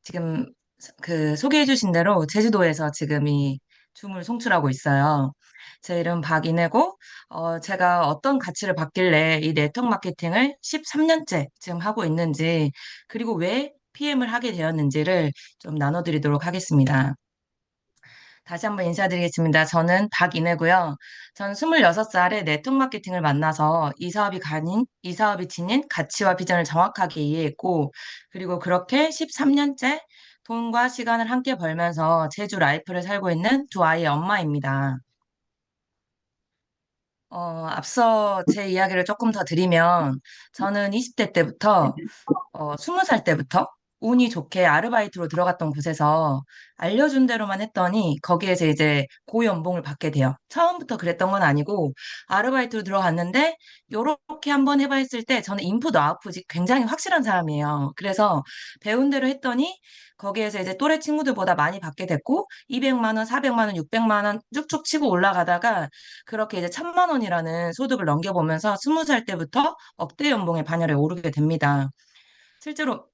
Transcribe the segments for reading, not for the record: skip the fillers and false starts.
지금 그 소개해 주신 대로 제주도에서 지금 이 줌을 송출하고 있어요. 제 이름 박인혜고, 제가 어떤 가치를 받길래 이 네트워크 마케팅을 13년째 지금 하고 있는지, 그리고 왜 PM을 하게 되었는지를 좀 나눠드리도록 하겠습니다. 다시 한번 인사드리겠습니다. 저는 박인혜고요. 저는 26살에 네트워크 마케팅을 만나서 이 사업이 지닌 가치와 비전을 정확하게 이해했고, 그리고 그렇게 13년째 돈과 시간을 함께 벌면서 제주 라이프를 살고 있는 두 아이의 엄마입니다. 앞서 제 이야기를 조금 더 드리면, 저는 20대 때부터 20살 때부터 운이 좋게 아르바이트로 들어갔던 곳에서 알려준 대로만 했더니 거기에서 이제 고연봉을 받게 돼요. 처음부터 그랬던 건 아니고 아르바이트로 들어갔는데 요렇게 한번 해봐 했을 때 저는 인풋 아웃풋이 굉장히 확실한 사람이에요. 그래서 배운 대로 했더니 거기에서 이제 또래 친구들보다 많이 받게 됐고 200만 원, 400만 원, 600만 원 쭉쭉 치고 올라가다가 그렇게 이제 1000만 원이라는 소득을 넘겨보면서 20살 때부터 억대 연봉의 반열에 오르게 됩니다. 실제로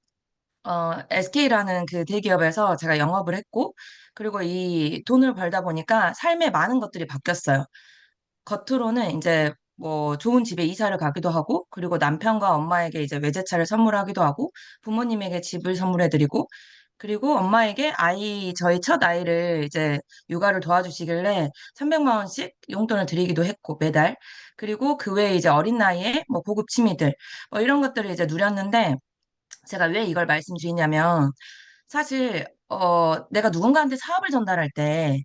SK라는 그 대기업에서 제가 영업을 했고, 그리고 이 돈을 벌다 보니까 삶에 많은 것들이 바뀌었어요. 겉으로는 이제 뭐 좋은 집에 이사를 가기도 하고, 그리고 남편과 엄마에게 이제 외제차를 선물하기도 하고, 부모님에게 집을 선물해드리고, 그리고 엄마에게 저희 첫 아이를 이제 육아를 도와주시길래 300만 원씩 용돈을 드리기도 했고, 매달. 그리고 그 외에 이제 어린 나이에 뭐 고급 취미들, 뭐 이런 것들을 이제 누렸는데, 제가 왜 이걸 말씀드리냐면, 사실, 내가 누군가한테 사업을 전달할 때,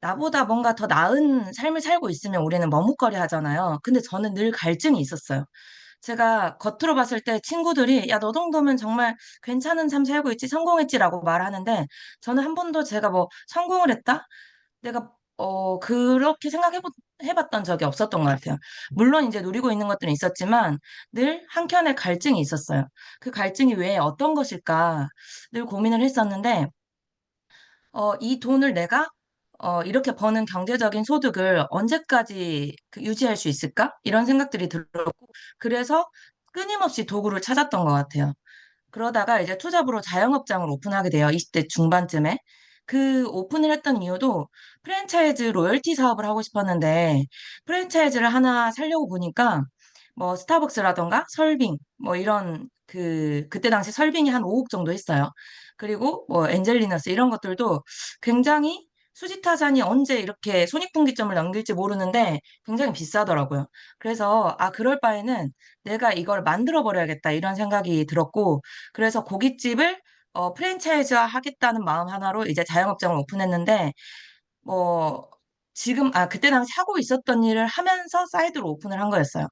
나보다 뭔가 더 나은 삶을 살고 있으면 우리는 머뭇거리 하잖아요. 근데 저는 늘 갈증이 있었어요. 제가 겉으로 봤을 때 친구들이, 야, 너 정도면 정말 괜찮은 삶 살고 있지, 성공했지라고 말하는데, 저는 한 번도 제가 뭐 성공을 했다? 내가 그렇게 해봤던 적이 없었던 것 같아요. 물론 이제 누리고 있는 것들은 있었지만 늘 한켠에 갈증이 있었어요. 그 갈증이 왜 어떤 것일까 늘 고민을 했었는데 이 돈을 내가 이렇게 버는 경제적인 소득을 언제까지 유지할 수 있을까? 이런 생각들이 들었고 그래서 끊임없이 도구를 찾았던 것 같아요. 그러다가 이제 투잡으로 자영업장을 오픈하게 돼요. 20대 중반쯤에. 그 오픈을 했던 이유도 프랜차이즈 로열티 사업을 하고 싶었는데 프랜차이즈를 하나 살려고 보니까 뭐 스타벅스라던가 설빙 뭐 이런 그때 당시 설빙이 한 5억 정도 했어요. 그리고 뭐 엔젤리너스 이런 것들도 굉장히 수지타산이 언제 이렇게 손익분기점을 넘길지 모르는데 굉장히 비싸더라고요. 그래서 그럴 바에는 내가 이걸 만들어 버려야겠다 이런 생각이 들었고 그래서 고깃집을 프랜차이즈화 하겠다는 마음 하나로 이제 자영업장을 오픈했는데, 뭐, 그때 당시 하고 있었던 일을 하면서 사이드로 오픈을 한 거였어요.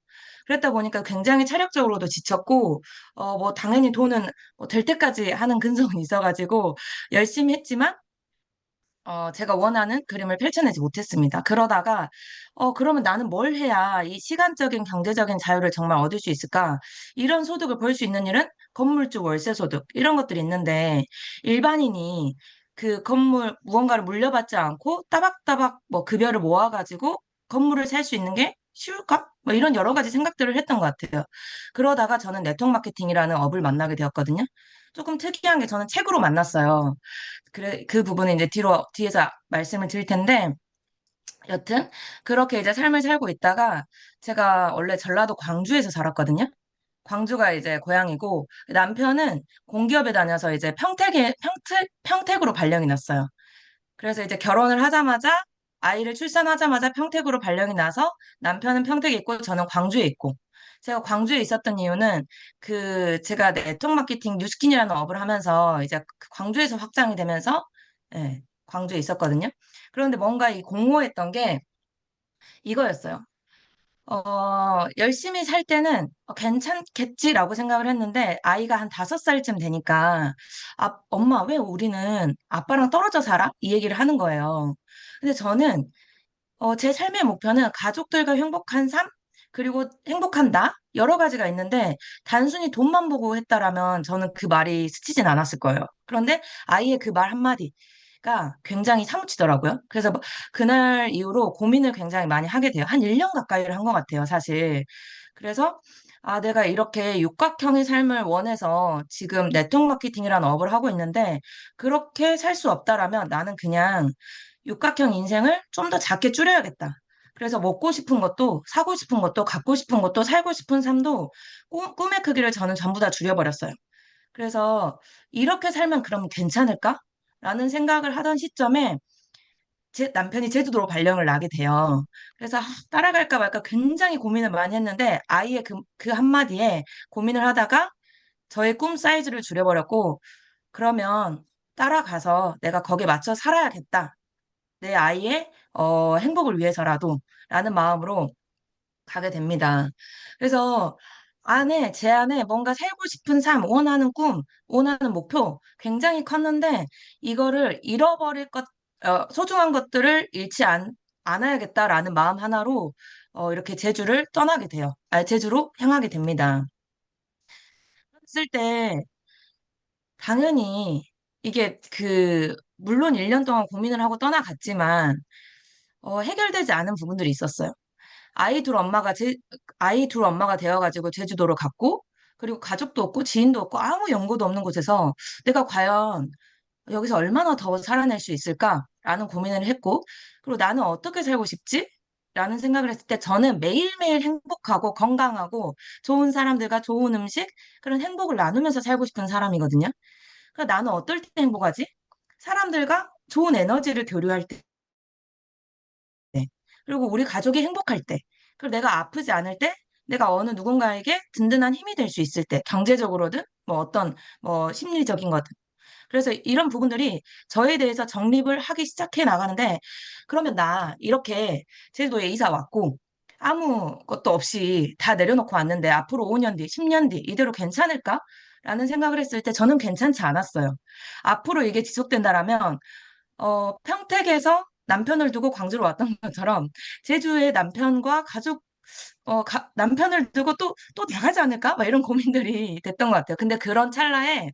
그랬다 보니까 굉장히 체력적으로도 지쳤고, 뭐, 당연히 돈은 뭐될 때까지 하는 근성은 있어가지고, 열심히 했지만, 제가 원하는 그림을 펼쳐내지 못했습니다. 그러다가, 그러면 나는 뭘 해야 이 시간적인 경제적인 자유를 정말 얻을 수 있을까? 이런 소득을 벌 수 있는 일은 건물주 월세 소득, 이런 것들이 있는데, 일반인이 그 건물, 무언가를 물려받지 않고 따박따박 뭐 급여를 모아가지고 건물을 살 수 있는 게 쉬울까? 뭐 이런 여러 가지 생각들을 했던 것 같아요. 그러다가 저는 네트워크 마케팅이라는 업을 만나게 되었거든요. 조금 특이한 게 저는 책으로 만났어요. 그래, 그 부분은 이제 뒤에서 말씀을 드릴 텐데, 여튼, 그렇게 이제 삶을 살고 있다가, 제가 원래 전라도 광주에서 살았거든요. 광주가 이제 고향이고, 남편은 공기업에 다녀서 이제 평택으로 발령이 났어요. 그래서 이제 결혼을 하자마자, 아이를 출산하자마자 평택으로 발령이 나서, 남편은 평택에 있고, 저는 광주에 있고, 제가 광주에 있었던 이유는 제가 네트워크 마케팅 뉴스킨이라는 업을 하면서 이제 광주에서 확장이 되면서 예, 광주에 있었거든요. 그런데 뭔가 이 공허했던 게 이거였어요. 열심히 살 때는 괜찮겠지라고 생각을 했는데 아이가 한 5살쯤 되니까 엄마 왜 우리는 아빠랑 떨어져 살아? 이 얘기를 하는 거예요. 근데 저는 제 삶의 목표는 가족들과 행복한 삶, 그리고 행복한 나, 여러 가지가 있는데, 단순히 돈만 보고 했다라면 저는 그 말이 스치진 않았을 거예요. 그런데 아이의 그 말 한마디가 굉장히 사무치더라고요. 그래서 그날 이후로 고민을 굉장히 많이 하게 돼요. 한 1년 가까이를 한 것 같아요, 사실. 그래서 아, 내가 이렇게 육각형의 삶을 원해서 지금 네트워크 마케팅이라는 업을 하고 있는데, 그렇게 살 수 없다라면 나는 그냥 육각형 인생을 좀 더 작게 줄여야겠다. 그래서 먹고 싶은 것도, 사고 싶은 것도, 갖고 싶은 것도, 살고 싶은 삶도 꿈의 크기를 저는 전부 다 줄여버렸어요. 그래서 이렇게 살면 그럼 괜찮을까? 라는 생각을 하던 시점에 제 남편이 제주도로 발령을 나게 돼요. 그래서 따라갈까 말까 굉장히 고민을 많이 했는데 아이의 그 한마디에 고민을 하다가 저의 꿈 사이즈를 줄여버렸고 그러면 따라가서 내가 거기에 맞춰 살아야겠다. 내 아이의 행복을 위해서라도 라는 마음으로 가게 됩니다. 그래서 제 안에 뭔가 살고 싶은 삶, 원하는 꿈, 원하는 목표 굉장히 컸는데 이거를 잃어버릴 소중한 것들을 않아야겠다라는 마음 하나로 이렇게 제주를 떠나게 돼요. 제주로 향하게 됩니다. 그랬을 때 당연히 이게 물론 1년 동안 고민을 하고 떠나갔지만 해결되지 않은 부분들이 있었어요. 아이 둘 엄마가 아이 둘 엄마가 되어가지고 제주도로 갔고, 그리고 가족도 없고 지인도 없고 아무 연고도 없는 곳에서 내가 과연 여기서 얼마나 더 살아낼 수 있을까라는 고민을 했고, 그리고 나는 어떻게 살고 싶지? 라는 생각을 했을 때 저는 매일매일 행복하고 건강하고 좋은 사람들과 좋은 음식, 그런 행복을 나누면서 살고 싶은 사람이거든요. 그러니까 나는 어떨 때 행복하지? 사람들과 좋은 에너지를 교류할 때, 그리고 우리 가족이 행복할 때, 그리고 내가 아프지 않을 때, 내가 어느 누군가에게 든든한 힘이 될 수 있을 때, 경제적으로든, 뭐 어떤, 뭐 심리적인 거든. 그래서 이런 부분들이 저에 대해서 정립을 하기 시작해 나가는데, 그러면 나 이렇게 제주도에 이사 왔고, 아무것도 없이 다 내려놓고 왔는데, 앞으로 5년 뒤, 10년 뒤, 이대로 괜찮을까? 라는 생각을 했을 때 저는 괜찮지 않았어요. 앞으로 이게 지속된다라면 평택에서 남편을 두고 광주로 왔던 것처럼 제주의 남편과 남편을 두고 또 나가지 않을까? 막 이런 고민들이 됐던 것 같아요. 근데 그런 찰나에,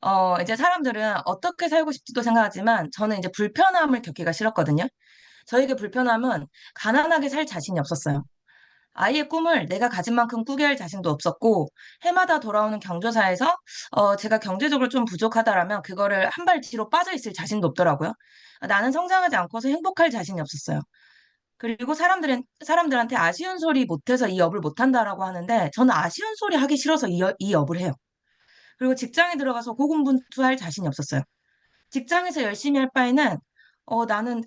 아, 이제 사람들은 어떻게 살고 싶지도 생각하지만 저는 이제 불편함을 겪기가 싫었거든요. 저에게 불편함은 가난하게 살 자신이 없었어요. 아이의 꿈을 내가 가진 만큼 꾸게 할 자신도 없었고, 해마다 돌아오는 경조사에서, 제가 경제적으로 좀 부족하다라면 그거를 한 발 뒤로 빠져 있을 자신도 없더라고요. 나는 성장하지 않고서 행복할 자신이 없었어요. 그리고 사람들한테 아쉬운 소리 못해서 이 업을 못한다라고 하는데, 저는 아쉬운 소리 하기 싫어서 이 업을 해요. 그리고 직장에 들어가서 고군분투할 자신이 없었어요. 직장에서 열심히 할 바에는 나는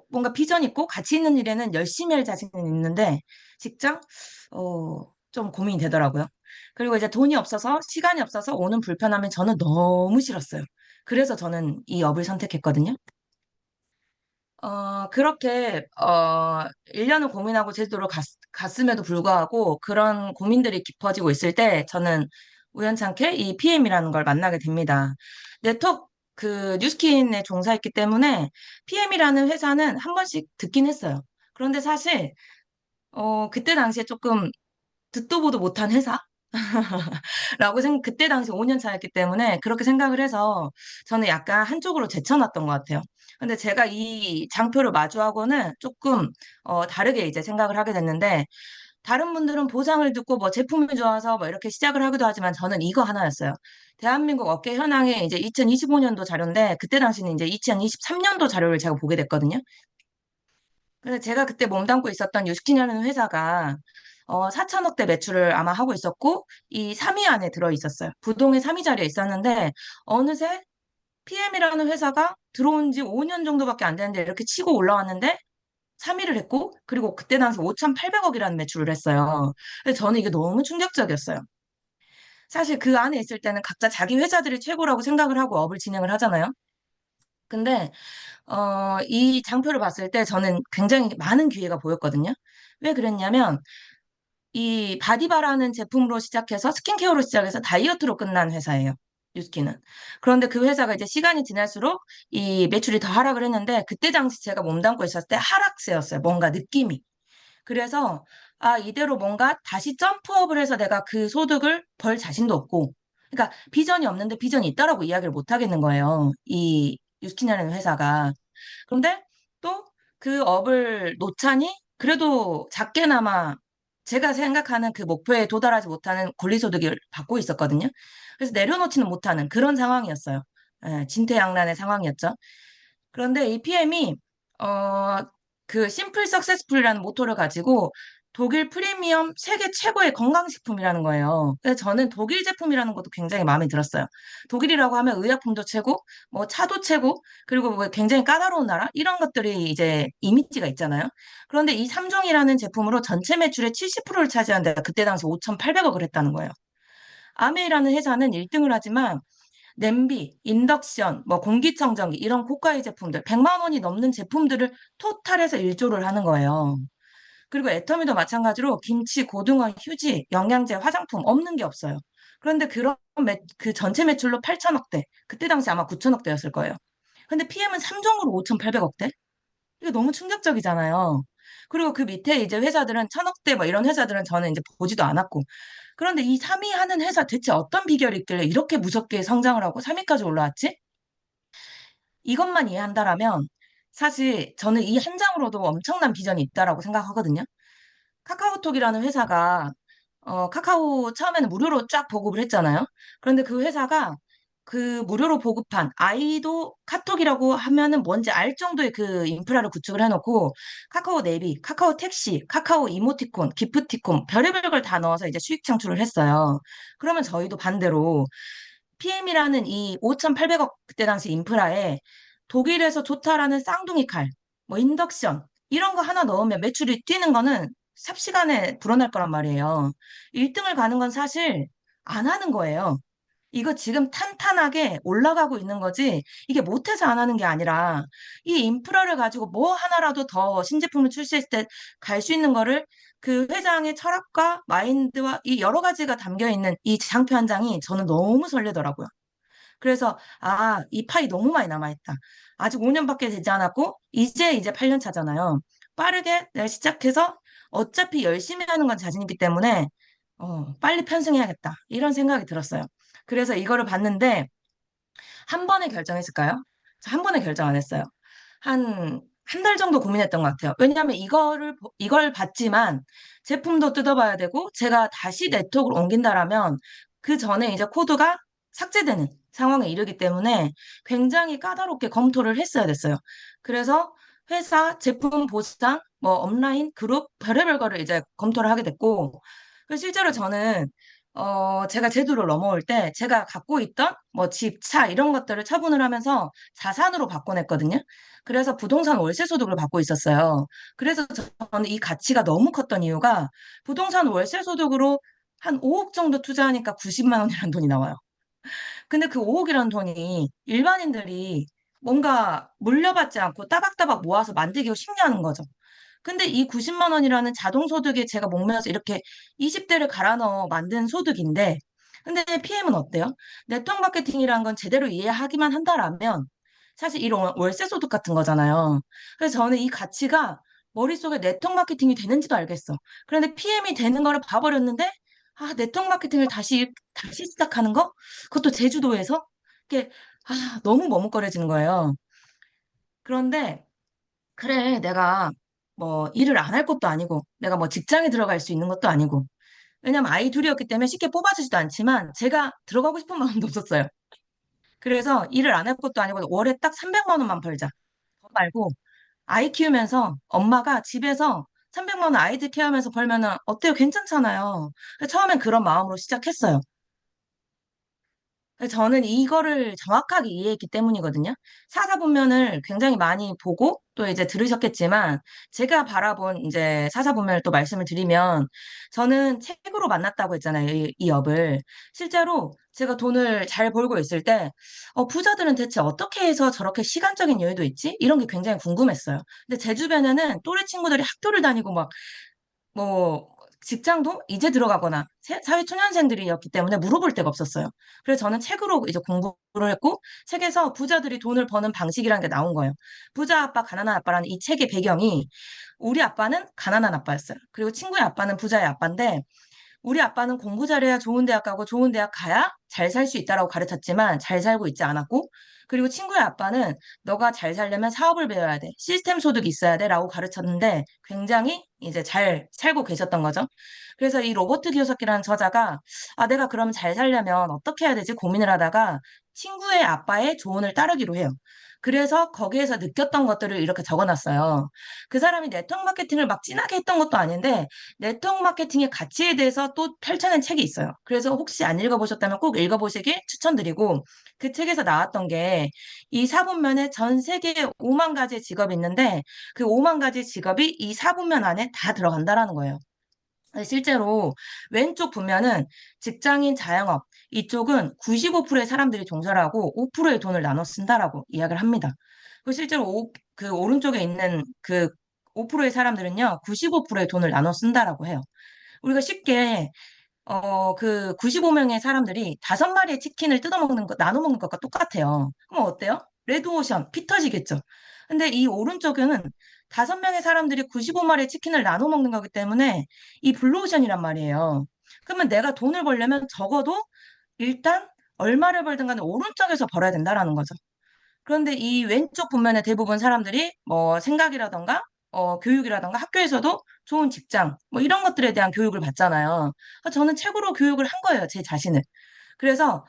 뭔가 비전 있고 가치 있는 일에는 열심히 할 자신은 있는데 직장 좀 고민이 되더라고요. 그리고 이제 돈이 없어서 시간이 없어서 오는 불편함이 저는 너무 싫었어요. 그래서 저는 이 업을 선택했거든요. 그렇게 1년을 고민하고 제주도로 갔음에도 불구하고 그런 고민들이 깊어지고 있을 때 저는 우연찮게 이 PM이라는 걸 만나게 됩니다. 네트워크 뉴스킨에 종사했기 때문에 PM이라는 회사는 한 번씩 듣긴 했어요. 그런데 사실 그때 당시에 조금 듣도 보도 못한 회사? 그때 당시 5년 차였기 때문에 그렇게 생각을 해서 저는 약간 한쪽으로 제쳐놨던 것 같아요. 근데 제가 이 장표를 마주하고는 조금 다르게 이제 생각을 하게 됐는데 다른 분들은 보상을 듣고 뭐 제품이 좋아서 뭐 이렇게 시작을 하기도 하지만 저는 이거 하나였어요. 대한민국 업계 현황의 이제 2025년도 자료인데 그때 당시는 이제 2023년도 자료를 제가 보게 됐거든요. 그래서 제가 그때 몸담고 있었던 유스킨이라는 회사가 4천억대 매출을 아마 하고 있었고 이 3위 안에 들어 있었어요. 부동의 3위 자리에 있었는데 어느새 PM이라는 회사가 들어온 지 5년 정도밖에 안 되는데 이렇게 치고 올라왔는데 3위를 했고 그리고 그때 당시 5,800억이라는 매출을 했어요. 근데 저는 이게 너무 충격적이었어요. 사실 그 안에 있을 때는 각자 자기 회사들이 최고라고 생각을 하고 업을 진행을 하잖아요. 근데 이 장표를 봤을 때 저는 굉장히 많은 기회가 보였거든요. 왜 그랬냐면 이 바디바라는 제품으로 시작해서 스킨케어로 시작해서 다이어트로 끝난 회사예요. 뉴스킨은. 그런데 그 회사가 이제 시간이 지날수록 이 매출이 더 하락을 했는데 그때 당시 제가 몸담고 있었을 때 하락세였어요. 뭔가 느낌이. 그래서 이대로 뭔가 다시 점프업을 해서 내가 그 소득을 벌 자신도 없고 그러니까 비전이 없는데 비전이 있다라고 이야기를 못 하겠는 거예요. 이 뉴스킨이라는 회사가. 그런데 또 그 업을 놓자니 그래도 작게나마 제가 생각하는 그 목표에 도달하지 못하는 권리소득을 받고 있었거든요. 그래서 내려놓지는 못하는 그런 상황이었어요. 예, 진퇴양난의 상황이었죠. 그런데 이 PM이 그 심플 석세스풀이라는 모토를 가지고 독일 프리미엄 세계 최고의 건강식품이라는 거예요. 그래서 저는 독일 제품이라는 것도 굉장히 마음에 들었어요. 독일이라고 하면 의약품도 최고, 뭐 차도 최고, 그리고 뭐 굉장히 까다로운 나라 이런 것들이 이제 이미지가 있잖아요. 그런데 이 삼종이라는 제품으로 전체 매출의 70%를 차지하는데 그때 당시 5,800억을 했다는 거예요. 아메이라는 회사는 1등을 하지만 냄비, 인덕션, 뭐 공기청정기 이런 고가의 제품들 100만 원이 넘는 제품들을 토탈해서 1조를 하는 거예요. 그리고 애터미도 마찬가지로 김치, 고등어, 휴지, 영양제, 화장품 없는 게 없어요. 그런데 그 전체 매출로 8천억대, 그때 당시 아마 9천억대였을 거예요. 근데 PM은 3종으로 5,800억대? 이게 너무 충격적이잖아요. 그리고 그 밑에 이제 회사들은 천억대 뭐 이런 회사들은 저는 이제 보지도 않았고. 그런데 이 3위 하는 회사 대체 어떤 비결이 있길래 이렇게 무섭게 성장을 하고 3위까지 올라왔지? 이것만 이해한다라면 사실 저는 이 한 장으로도 엄청난 비전이 있다라고 생각하거든요. 카카오톡이라는 회사가 카카오 처음에는 무료로 쫙 보급을 했잖아요. 그런데 그 회사가 그 무료로 보급한 아이도 카톡이라고 하면은 뭔지 알 정도의 그 인프라를 구축을 해놓고 카카오 내비, 카카오 택시, 카카오 이모티콘, 기프티콘 별의별 걸 다 넣어서 이제 수익 창출을 했어요. 그러면 저희도 반대로 PM이라는 이 5,800억 그때 당시 인프라에 독일에서 좋다라는 쌍둥이 칼, 뭐 인덕션 이런 거 하나 넣으면 매출이 뛰는 거는 삽시간에 불어날 거란 말이에요. 1등을 가는 건 사실 안 하는 거예요. 이거 지금 탄탄하게 올라가고 있는 거지, 이게 못해서 안 하는 게 아니라, 이 인프라를 가지고 뭐 하나라도 더 신제품을 출시했을 때 갈 수 있는 거를 그 회장의 철학과 마인드와 이 여러 가지가 담겨 있는 이 장표 한 장이 저는 너무 설레더라고요. 그래서, 아, 이 파이 너무 많이 남아있다. 아직 5년밖에 되지 않았고, 이제 8년 차잖아요. 빠르게 내가 시작해서 어차피 열심히 하는 건 자신 있기 때문에, 빨리 편승해야겠다. 이런 생각이 들었어요. 그래서 이거를 봤는데, 한 번에 결정했을까요? 저 한 번에 결정 안 했어요. 한 달 정도 고민했던 것 같아요. 왜냐하면 이걸 봤지만 제품도 뜯어봐야 되고 제가 다시 네트워크로 옮긴다라면 그 전에 이제 코드가 삭제되는 상황에 이르기 때문에 굉장히 까다롭게 검토를 했어야 됐어요. 그래서 회사, 제품 보상, 뭐 업라인, 그룹, 별의별 거를 이제 검토를 하게 됐고, 그래서 실제로 저는 제가 제도를 넘어올 때 제가 갖고 있던 뭐 집, 차 이런 것들을 처분을 하면서 자산으로 바꿔냈거든요. 그래서 부동산 월세 소득을 받고 있었어요. 그래서 저는 이 가치가 너무 컸던 이유가 부동산 월세 소득으로 한 5억 정도 투자하니까 90만 원이라는 돈이 나와요. 근데 그 5억이라는 돈이 일반인들이 뭔가 물려받지 않고 따박따박 모아서 만들기가 쉽냐는 거죠. 근데 이 90만 원이라는 자동소득에 제가 목매어서 이렇게 20대를 갈아 넣어 만든 소득인데, 근데 PM은 어때요? 네트워크 마케팅이라는 건 제대로 이해하기만 한다라면 사실 이런 월세 소득 같은 거잖아요. 그래서 저는 이 가치가 머릿속에 네트워크 마케팅이 되는지도 알겠어. 그런데 PM이 되는 거를 봐버렸는데, 아, 네트워크 마케팅을 다시 시작하는 거? 그것도 제주도에서? 이게, 너무 머뭇거려지는 거예요. 그런데 그래, 내가 뭐 일을 안 할 것도 아니고, 내가 뭐 직장에 들어갈 수 있는 것도 아니고, 왜냐면 아이 둘이었기 때문에 쉽게 뽑아주지도 않지만, 제가 들어가고 싶은 마음도 없었어요. 그래서 일을 안 할 것도 아니고, 월에 딱 300만 원만 벌자. 더 말고, 아이 키우면서 엄마가 집에서 300만 원 아이들 케어하면서 벌면은 어때요? 괜찮잖아요. 그래서 처음엔 그런 마음으로 시작했어요. 저는 이거를 정확하게 이해했기 때문이거든요. 사사분면을 굉장히 많이 보고 또 이제 들으셨겠지만 제가 바라본 이제 사사분면을 또 말씀을 드리면 저는 책으로 만났다고 했잖아요. 이 업을. 실제로 제가 돈을 잘 벌고 있을 때 부자들은 대체 어떻게 해서 저렇게 시간적인 여유도 있지? 이런 게 굉장히 궁금했어요. 근데 제 주변에는 또래 친구들이 학교를 다니고 막 뭐 직장도 이제 들어가거나 사회 초년생들이었기 때문에 물어볼 데가 없었어요. 그래서 저는 책으로 이제 공부를 했고 책에서 부자들이 돈을 버는 방식이라는 게 나온 거예요. 부자 아빠, 가난한 아빠라는 이 책의 배경이 우리 아빠는 가난한 아빠였어요. 그리고 친구의 아빠는 부자의 아빠인데 우리 아빠는 공부 잘해야 좋은 대학 가고 좋은 대학 가야 잘 살 수 있다라고 가르쳤지만 잘 살고 있지 않았고, 그리고 친구의 아빠는 너가 잘 살려면 사업을 배워야 돼. 시스템 소득이 있어야 돼. 라고 가르쳤는데 굉장히 이제 잘 살고 계셨던 거죠. 그래서 이 로버트 기요사키라는 저자가 내가 그럼 잘 살려면 어떻게 해야 되지? 고민을 하다가 친구의 아빠의 조언을 따르기로 해요. 그래서 거기에서 느꼈던 것들을 이렇게 적어놨어요. 그 사람이 네트워크 마케팅을 막 진하게 했던 것도 아닌데 네트워크 마케팅의 가치에 대해서 또 펼쳐낸 책이 있어요. 그래서 혹시 안 읽어보셨다면 꼭 읽어보시길 추천드리고 그 책에서 나왔던 게 이 사분면에 전 세계에 5만 가지의 직업이 있는데 그 5만 가지 직업이 이 사분면 안에 다 들어간다라는 거예요. 실제로 왼쪽 분면은 직장인 자영업, 이쪽은 95%의 사람들이 종사를 하고 5%의 돈을 나눠 쓴다라고 이야기를 합니다. 그 실제로 그 오른쪽에 있는 그 5%의 사람들은요, 95%의 돈을 나눠 쓴다라고 해요. 우리가 쉽게 그 95명의 사람들이 5마리의 치킨을 뜯어먹는 거, 나눠 먹는 것과 똑같아요. 그럼 어때요? 레드오션, 피 터지겠죠. 근데 이 오른쪽에는 5명의 사람들이 95마리의 치킨을 나눠 먹는 거기 때문에 이 블루오션이란 말이에요. 그러면 내가 돈을 벌려면 적어도 일단 얼마를 벌든 간에 오른쪽에서 벌어야 된다라는 거죠. 그런데 이 왼쪽 분면의 대부분 사람들이 뭐 생각이라던가 교육이라던가 학교에서도 좋은 직장 뭐 이런 것들에 대한 교육을 받잖아요. 저는 책으로 교육을 한 거예요, 제 자신을. 그래서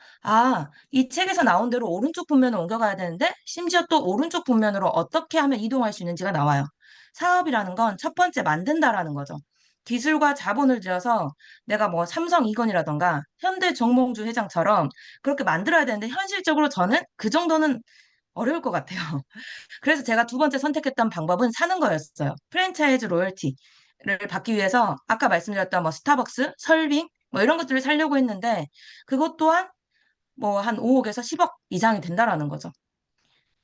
이 책에서 나온 대로 오른쪽 분면을 옮겨가야 되는데 심지어 또 오른쪽 분면으로 어떻게 하면 이동할 수 있는지가 나와요. 사업이라는 건 첫 번째 만든다라는 거죠. 기술과 자본을 들여서 내가 뭐 삼성 이건이라던가 현대 정몽주 회장처럼 그렇게 만들어야 되는데 현실적으로 저는 그 정도는 어려울 것 같아요. 그래서 제가 두 번째 선택했던 방법은 사는 거였어요. 프랜차이즈 로열티를 받기 위해서 아까 말씀드렸던 뭐 스타벅스, 설빙 뭐 이런 것들을 살려고 했는데 그것 또한 뭐 한 5억에서 10억 이상이 된다라는 거죠.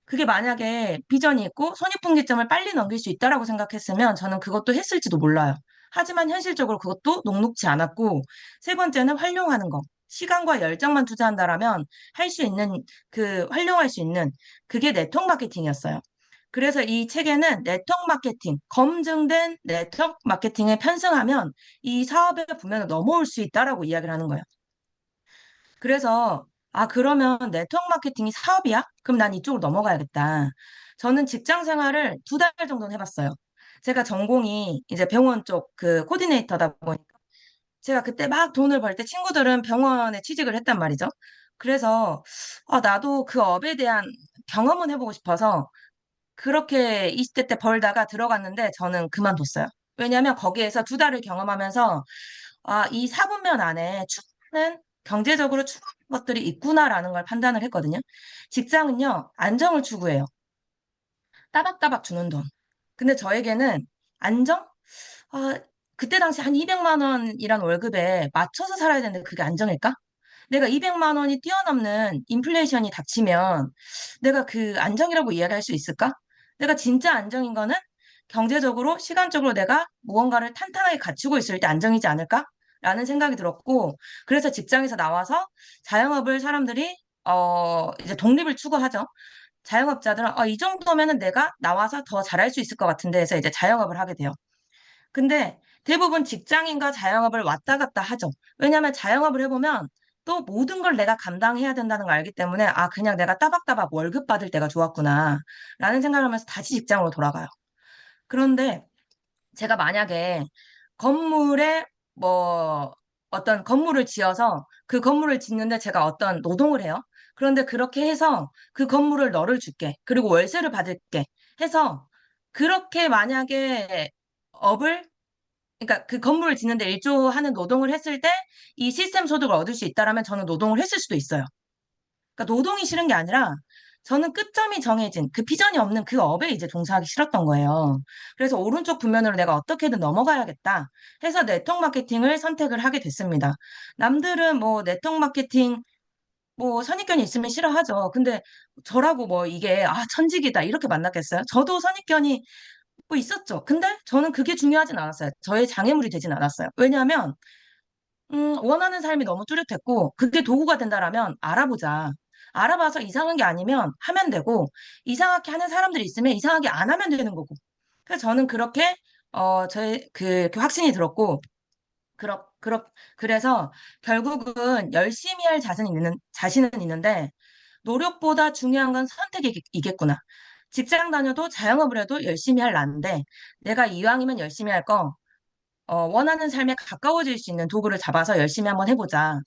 그게 만약에 비전이 있고 손익분기점을 빨리 넘길 수 있다라고 생각했으면 저는 그것도 했을지도 몰라요. 하지만 현실적으로 그것도 녹록지 않았고 세 번째는 활용하는 거. 시간과 열정만 투자한다라면 할 수 있는 활용할 수 있는 그게 네트워크 마케팅이었어요. 그래서 이 책에는 네트워크 마케팅, 검증된 네트워크 마케팅에 편승하면 이 사업의 부면을 넘어올 수 있다라고 이야기를 하는 거예요. 그래서, 그러면 네트워크 마케팅이 사업이야? 그럼 난 이쪽으로 넘어가야겠다. 저는 직장 생활을 2달 정도는 해봤어요. 제가 전공이 이제 병원 쪽 그 코디네이터다 보니까 제가 그때 막 돈을 벌 때 친구들은 병원에 취직을 했단 말이죠. 그래서, 나도 그 업에 대한 경험은 해보고 싶어서 그렇게 20대 때 벌다가 들어갔는데 저는 그만뒀어요. 왜냐하면 거기에서 2달을 경험하면서 이 사분면 안에 추구하는 경제적으로 추구하는 것들이 있구나라는 걸 판단을 했거든요. 직장은요, 안정을 추구해요. 따박따박 주는 돈. 근데 저에게는 안정? 아, 그때 당시 한 200만 원이란 월급에 맞춰서 살아야 되는데 그게 안정일까? 내가 200만 원이 뛰어넘는 인플레이션이 닥치면 내가 그 안정이라고 이야기할 수 있을까? 내가 진짜 안정인 거는 경제적으로, 시간적으로 내가 무언가를 탄탄하게 갖추고 있을 때 안정이지 않을까? 라는 생각이 들었고, 그래서 직장에서 나와서 자영업을 사람들이, 이제 독립을 추구하죠. 자영업자들은, 이 정도면은 내가 나와서 더 잘할 수 있을 것 같은데 해서 이제 자영업을 하게 돼요. 근데 대부분 직장인과 자영업을 왔다 갔다 하죠. 왜냐하면 자영업을 해보면 또 모든 걸 내가 감당해야 된다는 걸 알기 때문에 그냥 내가 따박따박 월급 받을 때가 좋았구나 라는 생각을 하면서 다시 직장으로 돌아가요. 그런데 제가 만약에 건물에 뭐 어떤 건물을 지어서 그 건물을 짓는데 제가 어떤 노동을 해요. 그런데 그렇게 해서 그 건물을 너를 줄게. 그리고 월세를 받을게. 해서 그렇게 만약에 업을 그러니까 그 건물을 짓는데 일조하는 노동을 했을 때 이 시스템 소득을 얻을 수 있다라면 저는 노동을 했을 수도 있어요. 그러니까 노동이 싫은 게 아니라 저는 끝점이 정해진 그 비전이 없는 그 업에 이제 종사하기 싫었던 거예요. 그래서 오른쪽 분면으로 내가 어떻게든 넘어가야겠다 해서 네트워크 마케팅을 선택을 하게 됐습니다. 남들은 뭐 네트워크 마케팅 뭐 선입견이 있으면 싫어하죠. 근데 저라고 뭐 이게 천직이다 이렇게 만났겠어요? 저도 선입견이 뭐 있었죠. 근데 저는 그게 중요하진 않았어요. 저의 장애물이 되진 않았어요. 왜냐하면 원하는 삶이 너무 뚜렷했고, 그게 도구가 된다라면 알아보자. 알아봐서 이상한 게 아니면 하면 되고, 이상하게 하는 사람들이 있으면 이상하게 안 하면 되는 거고. 그래서 저는 그렇게, 저의 그 확신이 들었고, 그래서 결국은 열심히 할 자신은 있는데 노력보다 중요한 건 선택이겠구나. 직장 다녀도 자영업을 해도 열심히 할 나인데 내가 이왕이면 열심히 할 거, 원하는 삶에 가까워질 수 있는 도구를 잡아서 열심히 한번 해보자.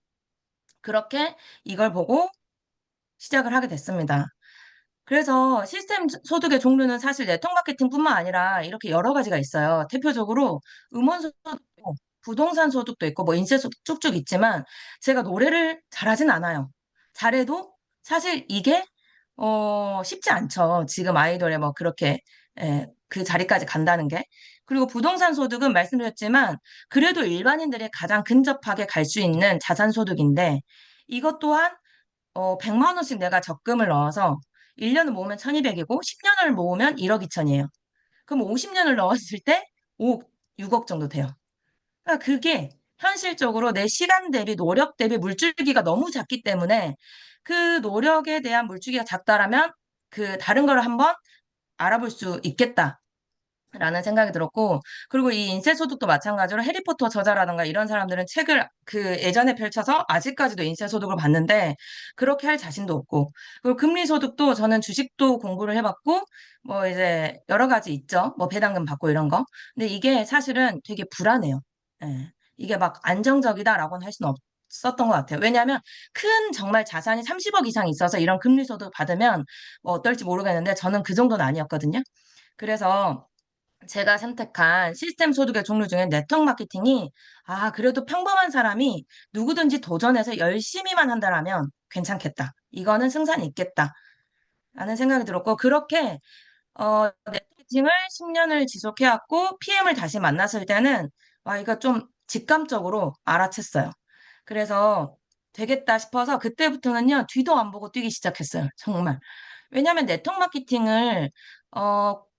그렇게 이걸 보고 시작을 하게 됐습니다. 그래서 시스템 소득의 종류는 사실 네트워크 마케팅뿐만 아니라 이렇게 여러 가지가 있어요. 대표적으로 음원 소득도 있고, 부동산 소득도 있고, 뭐 인쇄 소득 쭉쭉 있지만 제가 노래를 잘하진 않아요. 잘해도 사실 이게 쉽지 않죠. 지금 아이돌에 뭐 그렇게 그 자리까지 간다는 게. 그리고 부동산 소득은 말씀드렸지만 그래도 일반인들이 가장 근접하게 갈 수 있는 자산 소득인데 이것 또한 100만 원씩 내가 적금을 넣어서 1년을 모으면 1200이고 10년을 모으면 1억 2천이에요. 그럼 50년을 넣었을 때 5억, 6억 정도 돼요. 그러니까 그게 현실적으로 내 시간 대비 노력 대비 물줄기가 너무 작기 때문에 그 노력에 대한 물줄기가 작다라면 그 다른 걸 한번 알아볼 수 있겠다. 라는 생각이 들었고, 그리고 이 인쇄소득도 마찬가지로 해리포터 저자라든가 이런 사람들은 책을 그 예전에 펼쳐서 아직까지도 인쇄소득을 받는데, 그렇게 할 자신도 없고, 그리고 금리소득도 저는 주식도 공부를 해봤고, 뭐 이제 여러 가지 있죠. 뭐 배당금 받고 이런 거. 근데 이게 사실은 되게 불안해요. 예. 이게 막 안정적이다라고는 할 수는 없었던 것 같아요. 왜냐하면 큰 정말 자산이 30억 이상 있어서 이런 금리소득 받으면 뭐 어떨지 모르겠는데, 저는 그 정도는 아니었거든요. 그래서 제가 선택한 시스템 소득의 종류 중에 네트워크 마케팅이 그래도 평범한 사람이 누구든지 도전해서 열심히만 한다라면 괜찮겠다. 이거는 승산이 있겠다. 라는 생각이 들었고, 그렇게, 네트워킹을 10년을 지속해왔고, PM을 다시 만났을 때는, 이거 좀 직감적으로 알아챘어요. 그래서 되겠다 싶어서 그때부터는요, 뒤도 안 보고 뛰기 시작했어요. 정말. 왜냐하면 네트워크 마케팅을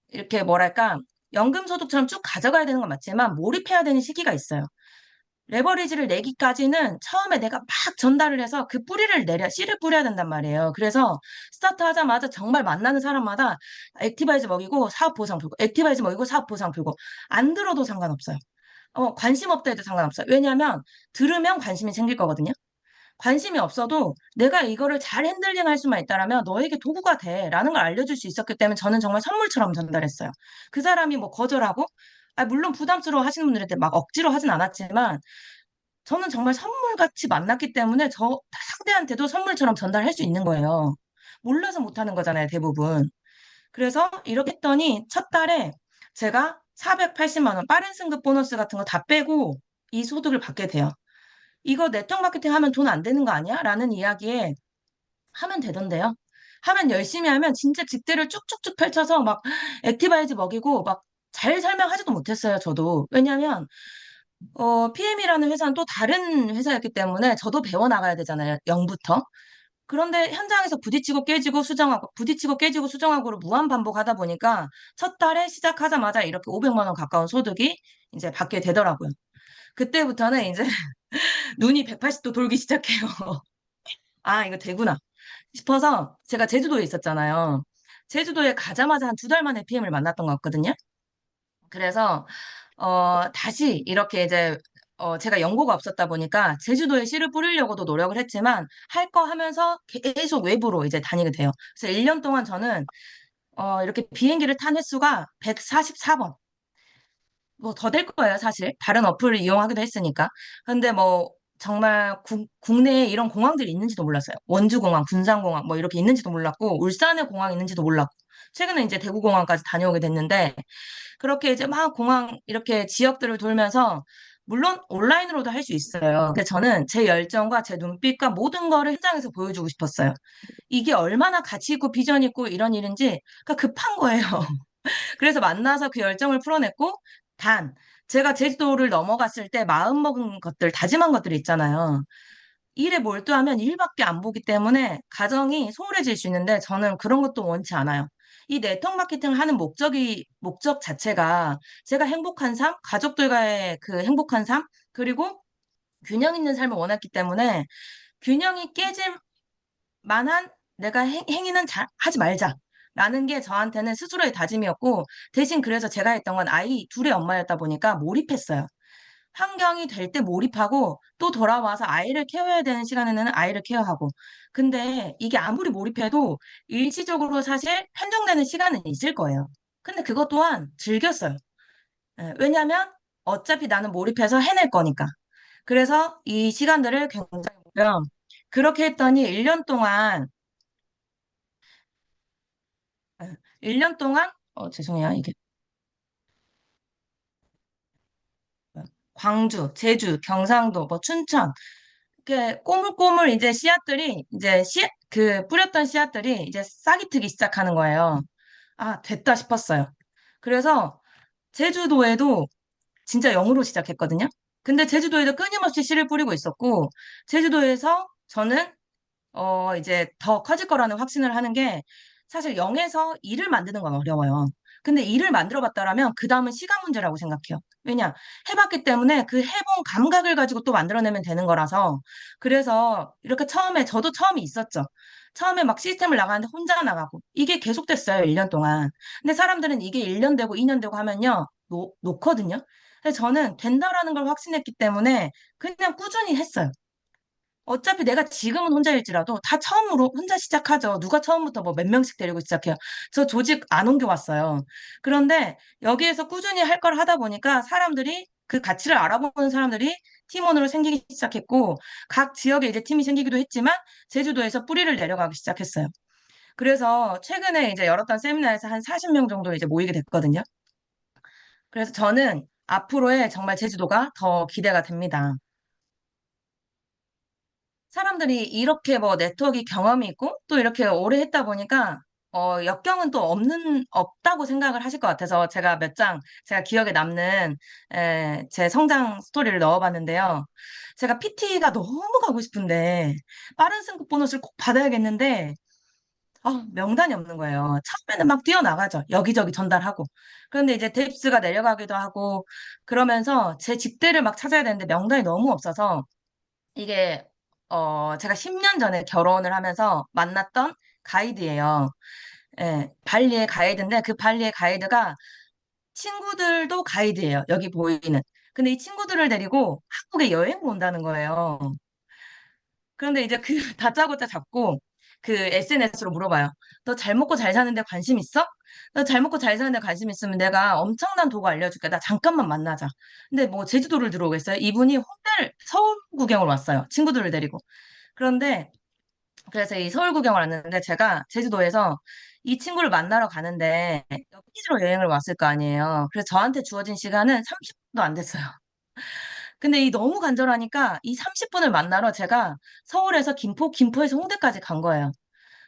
이렇게 뭐랄까 연금 소득처럼 쭉 가져가야 되는 건 맞지만 몰입해야 되는 시기가 있어요. 레버리지를 내기까지는 처음에 내가 막 전달을 해서 그 뿌리를 내려 씨를 뿌려야 된단 말이에요. 그래서 스타트 하자마자 정말 만나는 사람마다 액티바이즈 먹이고 사업 보상 풀고 액티바이즈 먹이고 사업 보상 풀고 안 들어도 상관없어요. 관심 없다 해도 상관없어요. 왜냐하면 들으면 관심이 생길 거거든요. 관심이 없어도 내가 이거를 잘 핸들링 할 수만 있다라면 너에게 도구가 돼라는 걸 알려줄 수 있었기 때문에 저는 정말 선물처럼 전달했어요. 그 사람이 뭐 거절하고, 물론 부담스러워 하시는 분들한테 막 억지로 하진 않았지만 저는 정말 선물같이 만났기 때문에 저 상대한테도 선물처럼 전달할 수 있는 거예요. 몰라서 못하는 거잖아요, 대부분. 그래서 이렇게 했더니 첫 달에 제가 480만 원 빠른 승급 보너스 같은 거 다 빼고 이 소득을 받게 돼요. 이거 네트워크 마케팅 하면 돈 안 되는 거 아니야? 라는 이야기에 하면 되던데요. 하면 열심히 하면 진짜 직대를 쭉쭉쭉 펼쳐서 막 액티바이즈 먹이고 막 잘 설명하지도 못했어요, 저도. 왜냐면, PM이라는 회사는 또 다른 회사였기 때문에 저도 배워나가야 되잖아요, 0부터. 그런데 현장에서 부딪히고 깨지고 수정하고, 부딪히고 깨지고 수정하고를 무한 반복하다 보니까 첫 달에 시작하자마자 이렇게 500만 원 가까운 소득이 이제 받게 되더라고요. 그때부터는 이제 눈이 180도 돌기 시작해요. 이거 되구나 싶어서 제가 제주도에 있었잖아요. 제주도에 가자마자 한 2달 만에 PM을 만났던 것 같거든요. 그래서 다시 이렇게 이제 제가 연고가 없었다 보니까 제주도에 씨를 뿌리려고도 노력을 했지만 할 거 하면서 계속 외부로 이제 다니게 돼요. 그래서 1년 동안 저는 이렇게 비행기를 탄 횟수가 144번. 뭐 더 될 거예요, 사실. 다른 어플을 이용하기도 했으니까. 근데 뭐 정말 국내에 이런 공항들이 있는지도 몰랐어요. 원주공항, 군산공항 뭐 이렇게 있는지도 몰랐고 울산에 공항이 있는지도 몰랐고 최근에 이제 대구공항까지 다녀오게 됐는데 그렇게 이제 막 공항 이렇게 지역들을 돌면서 물론 온라인으로도 할 수 있어요. 근데 저는 제 열정과 제 눈빛과 모든 거를 현장에서 보여주고 싶었어요. 이게 얼마나 가치 있고 비전 있고 이런 일인지 그러니까 급한 거예요. 그래서 만나서 그 열정을 풀어냈고, 단, 제가 제주도를 넘어갔을 때 마음먹은 것들, 다짐한 것들이 있잖아요. 일에 몰두하면 일밖에 안 보기 때문에 가정이 소홀해질 수 있는데 저는 그런 것도 원치 않아요. 이 네트워크 마케팅을 하는 목적 자체가 제가 행복한 삶, 가족들과의 그 행복한 삶, 그리고 균형 있는 삶을 원했기 때문에 균형이 깨질 만한 내가 행위는 하지 말자. 라는 게 저한테는 스스로의 다짐이었고, 대신 그래서 제가 했던 건 아이 둘의 엄마였다 보니까 몰입했어요. 환경이 될 때 몰입하고 또 돌아와서 아이를 케어해야 되는 시간에는 아이를 케어하고. 근데 이게 아무리 몰입해도 일시적으로 사실 편성되는 시간은 있을 거예요. 근데 그것 또한 즐겼어요. 예, 왜냐면 어차피 나는 몰입해서 해낼 거니까. 그래서 이 시간들을 굉장히 보면 그렇게 했더니 1년 동안, 예, 1년 동안, 죄송해요. 이게 광주, 제주, 경상도, 뭐 춘천, 이렇게 꼬물꼬물 이제 씨앗들이 이제 그 뿌렸던 씨앗들이 이제 싹이 트기 시작하는 거예요. 아, 됐다 싶었어요. 그래서 제주도에도 진짜 0으로 시작했거든요. 근데 제주도에도 끊임없이 씨를 뿌리고 있었고, 제주도에서 저는 이제 더 커질 거라는 확신을 하는 게 사실 0에서 2를 만드는 건 어려워요. 근데 2를 만들어 봤다라면 그 다음은 시간 문제라고 생각해요. 왜냐? 해봤기 때문에 그 해본 감각을 가지고 또 만들어내면 되는 거라서. 그래서 이렇게 처음에, 저도 처음이 있었죠. 처음에 막 시스템을 나가는데 혼자 나가고. 이게 계속됐어요, 1년 동안. 근데 사람들은 이게 1년 되고 2년 되고 하면요, 놓거든요. 근데 저는 된다라는 걸 확신했기 때문에 그냥 꾸준히 했어요. 어차피 내가 지금은 혼자일지라도 다 처음으로 혼자 시작하죠. 누가 처음부터 뭐 몇 명씩 데리고 시작해요. 저 조직 안 옮겨왔어요. 그런데 여기에서 꾸준히 할 걸 하다 보니까 사람들이 그 가치를 알아보는 사람들이 팀원으로 생기기 시작했고 각 지역에 이제 팀이 생기기도 했지만 제주도에서 뿌리를 내려가기 시작했어요. 그래서 최근에 이제 열었던 세미나에서 한 40명 정도 이제 모이게 됐거든요. 그래서 저는 앞으로의 정말 제주도가 더 기대가 됩니다. 사람들이 이렇게 뭐 네트워크 경험이 있고 또 이렇게 오래 했다 보니까 역경은 또 없다고 생각을 하실 것 같아서 제가 몇 장, 제가 기억에 남는 제 성장 스토리를 넣어봤는데요. 제가 PT가 너무 가고 싶은데 빠른 승급 보너스를 꼭 받아야겠는데 명단이 없는 거예요. 처음에는 막 뛰어나가죠. 여기저기 전달하고. 그런데 이제 뎁스가 내려가기도 하고 그러면서 제 직대를 막 찾아야 되는데 명단이 너무 없어서 이게 제가 10년 전에 결혼을 하면서 만났던 가이드예요. 예, 발리의 가이드인데 그 발리의 가이드가 친구들도 가이드예요. 여기 보이는. 근데 이 친구들을 데리고 한국에 여행을 온다는 거예요. 그런데 이제 그 다짜고짜 잡고 그 SNS로 물어봐요. 너 잘 먹고 잘 사는데 관심 있어? 너 잘 먹고 잘 사는데 관심 있으면 내가 엄청난 도구 알려줄게. 나 잠깐만 만나자. 근데 뭐 제주도를 들어오겠어요? 이분이 홍대를 서울 구경을 왔어요. 친구들을 데리고. 그런데 그래서 이 서울 구경을 왔는데 제가 제주도에서 이 친구를 만나러 가는데 여기로 여행을 왔을 거 아니에요. 그래서 저한테 주어진 시간은 30분도 안 됐어요. 근데 이 너무 간절하니까 이 30분을 만나러 제가 서울에서 김포에서 홍대까지 간 거예요.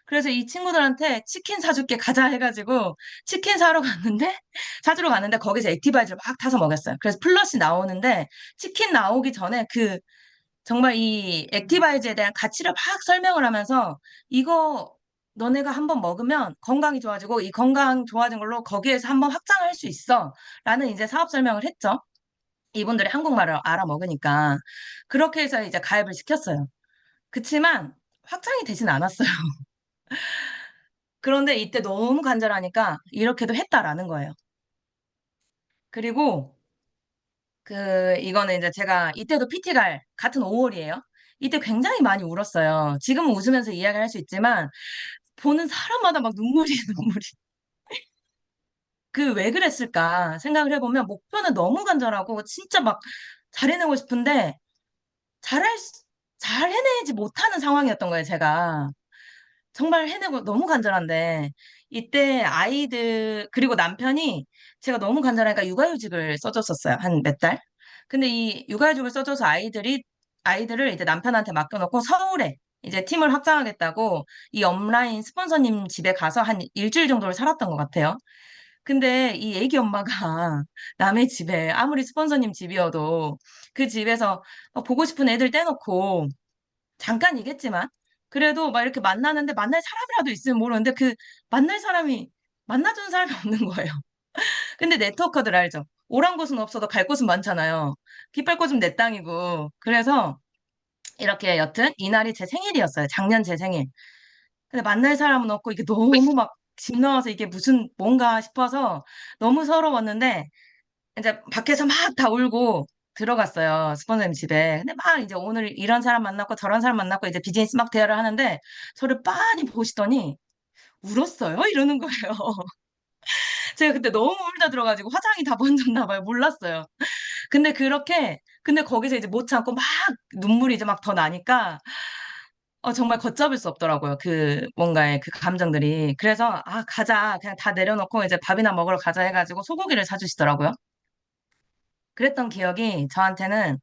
그래서 이 친구들한테 치킨 사줄게 가자 해가지고 치킨 사주러 갔는데 거기서 액티바이저를 막 타서 먹였어요. 그래서 플러스 나오는데 치킨 나오기 전에 정말 이 액티바이즈에 대한 가치를 막 설명을 하면서 이거 너네가 한번 먹으면 건강이 좋아지고 이 건강 좋아진 걸로 거기에서 한번 확장할 수 있어. 라는 이제 사업 설명을 했죠. 이분들이 한국말을 알아먹으니까. 그렇게 해서 이제 가입을 시켰어요. 그치만 확장이 되진 않았어요. 그런데 이때 너무 간절하니까 이렇게도 했다라는 거예요. 그리고 이거는 이제 제가 이때도 PT 갈 같은 5월이에요. 이때 굉장히 많이 울었어요. 지금은 웃으면서 이야기를 할 수 있지만 보는 사람마다 막 눈물이 눈물이. 그 왜 그랬을까 생각을 해보면 목표는 너무 간절하고 진짜 막 잘해내고 싶은데 잘할 수- 잘 해내지 못하는 상황이었던 거예요, 제가. 정말 해내고 너무 간절한데 이때 아이들 그리고 남편이 제가 너무 간절하니까 육아휴직을 써줬었어요. 한 몇 달. 근데 이 육아휴직을 써줘서 아이들을 이제 남편한테 맡겨놓고 서울에 이제 팀을 확장하겠다고 이 업라인 스폰서님 집에 가서 한 일주일 정도를 살았던 것 같아요. 근데 이 애기 엄마가 남의 집에 아무리 스폰서님 집이어도 그 집에서 보고 싶은 애들 떼놓고 잠깐이겠지만 그래도 막 이렇게 만나는데 만날 사람이라도 있으면 모르는데 만날 사람이 만나주는 사람이 없는 거예요. 근데 네트워커들 알죠? 오란 곳은 없어도 갈 곳은 많잖아요. 깃발꽂으면 내 땅이고. 그래서 이렇게 여튼 이날이 제 생일이었어요. 작년 제 생일. 근데 만날 사람은 없고 이게 너무 막 집 나와서 이게 무슨 뭔가 싶어서 너무 서러웠는데 이제 밖에서 막 다 울고 들어갔어요. 스폰서님 집에. 근데 막 이제 오늘 이런 사람 만났고 저런 사람 만났고 이제 비즈니스 막 대화를 하는데 저를 빤히 보시더니 울었어요? 이러는 거예요. 제가 그때 너무 울다 들어가지고 화장이 다 번졌나 봐요. 몰랐어요. 근데 거기서 이제 못 참고 막 눈물이 이제 막 더 나니까 정말 걷잡을 수 없더라고요. 그 뭔가의 그 감정들이. 그래서 가자. 그냥 다 내려놓고 이제 밥이나 먹으러 가자 해가지고 소고기를 사주시더라고요. 그랬던 기억이 저한테는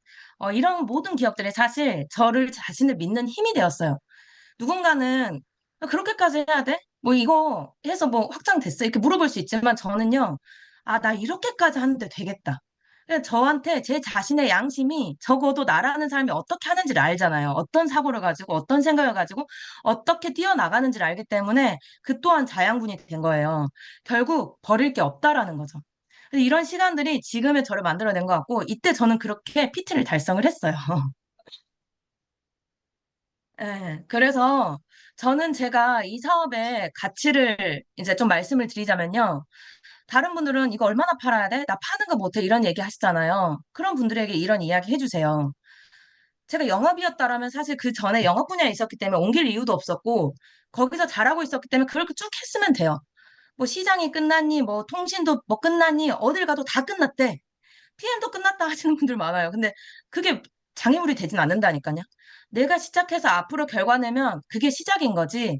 이런 모든 기억들이 사실 저를 자신을 믿는 힘이 되었어요. 누군가는 그렇게까지 해야 돼? 뭐 이거 해서 뭐 확장됐어? 이렇게 물어볼 수 있지만 저는요, 나 이렇게까지 하는데 되겠다. 그냥 저한테 제 자신의 양심이 적어도 나라는 사람이 어떻게 하는지를 알잖아요. 어떤 사고를 가지고, 어떤 생각을 가지고, 어떻게 뛰어나가는지를 알기 때문에 그 또한 자양분이 된 거예요. 결국 버릴 게 없다라는 거죠. 그래서 이런 시간들이 지금의 저를 만들어낸 것 같고, 이때 저는 그렇게 PT를 달성을 했어요. 예, 그래서 저는 제가 이 사업의 가치를 이제 좀 말씀을 드리자면요. 다른 분들은 이거 얼마나 팔아야 돼? 나 파는 거 못해. 이런 얘기 하시잖아요. 그런 분들에게 이런 이야기 해주세요. 제가 영업이었다라면 사실 그 전에 영업 분야에 있었기 때문에 옮길 이유도 없었고, 거기서 잘하고 있었기 때문에 그렇게 쭉 했으면 돼요. 뭐 시장이 끝났니, 뭐 통신도 뭐 끝났니, 어딜 가도 다 끝났대. PM도 끝났다 하시는 분들 많아요. 근데 그게 장애물이 되진 않는다니까요. 내가 시작해서 앞으로 결과 내면 그게 시작인 거지.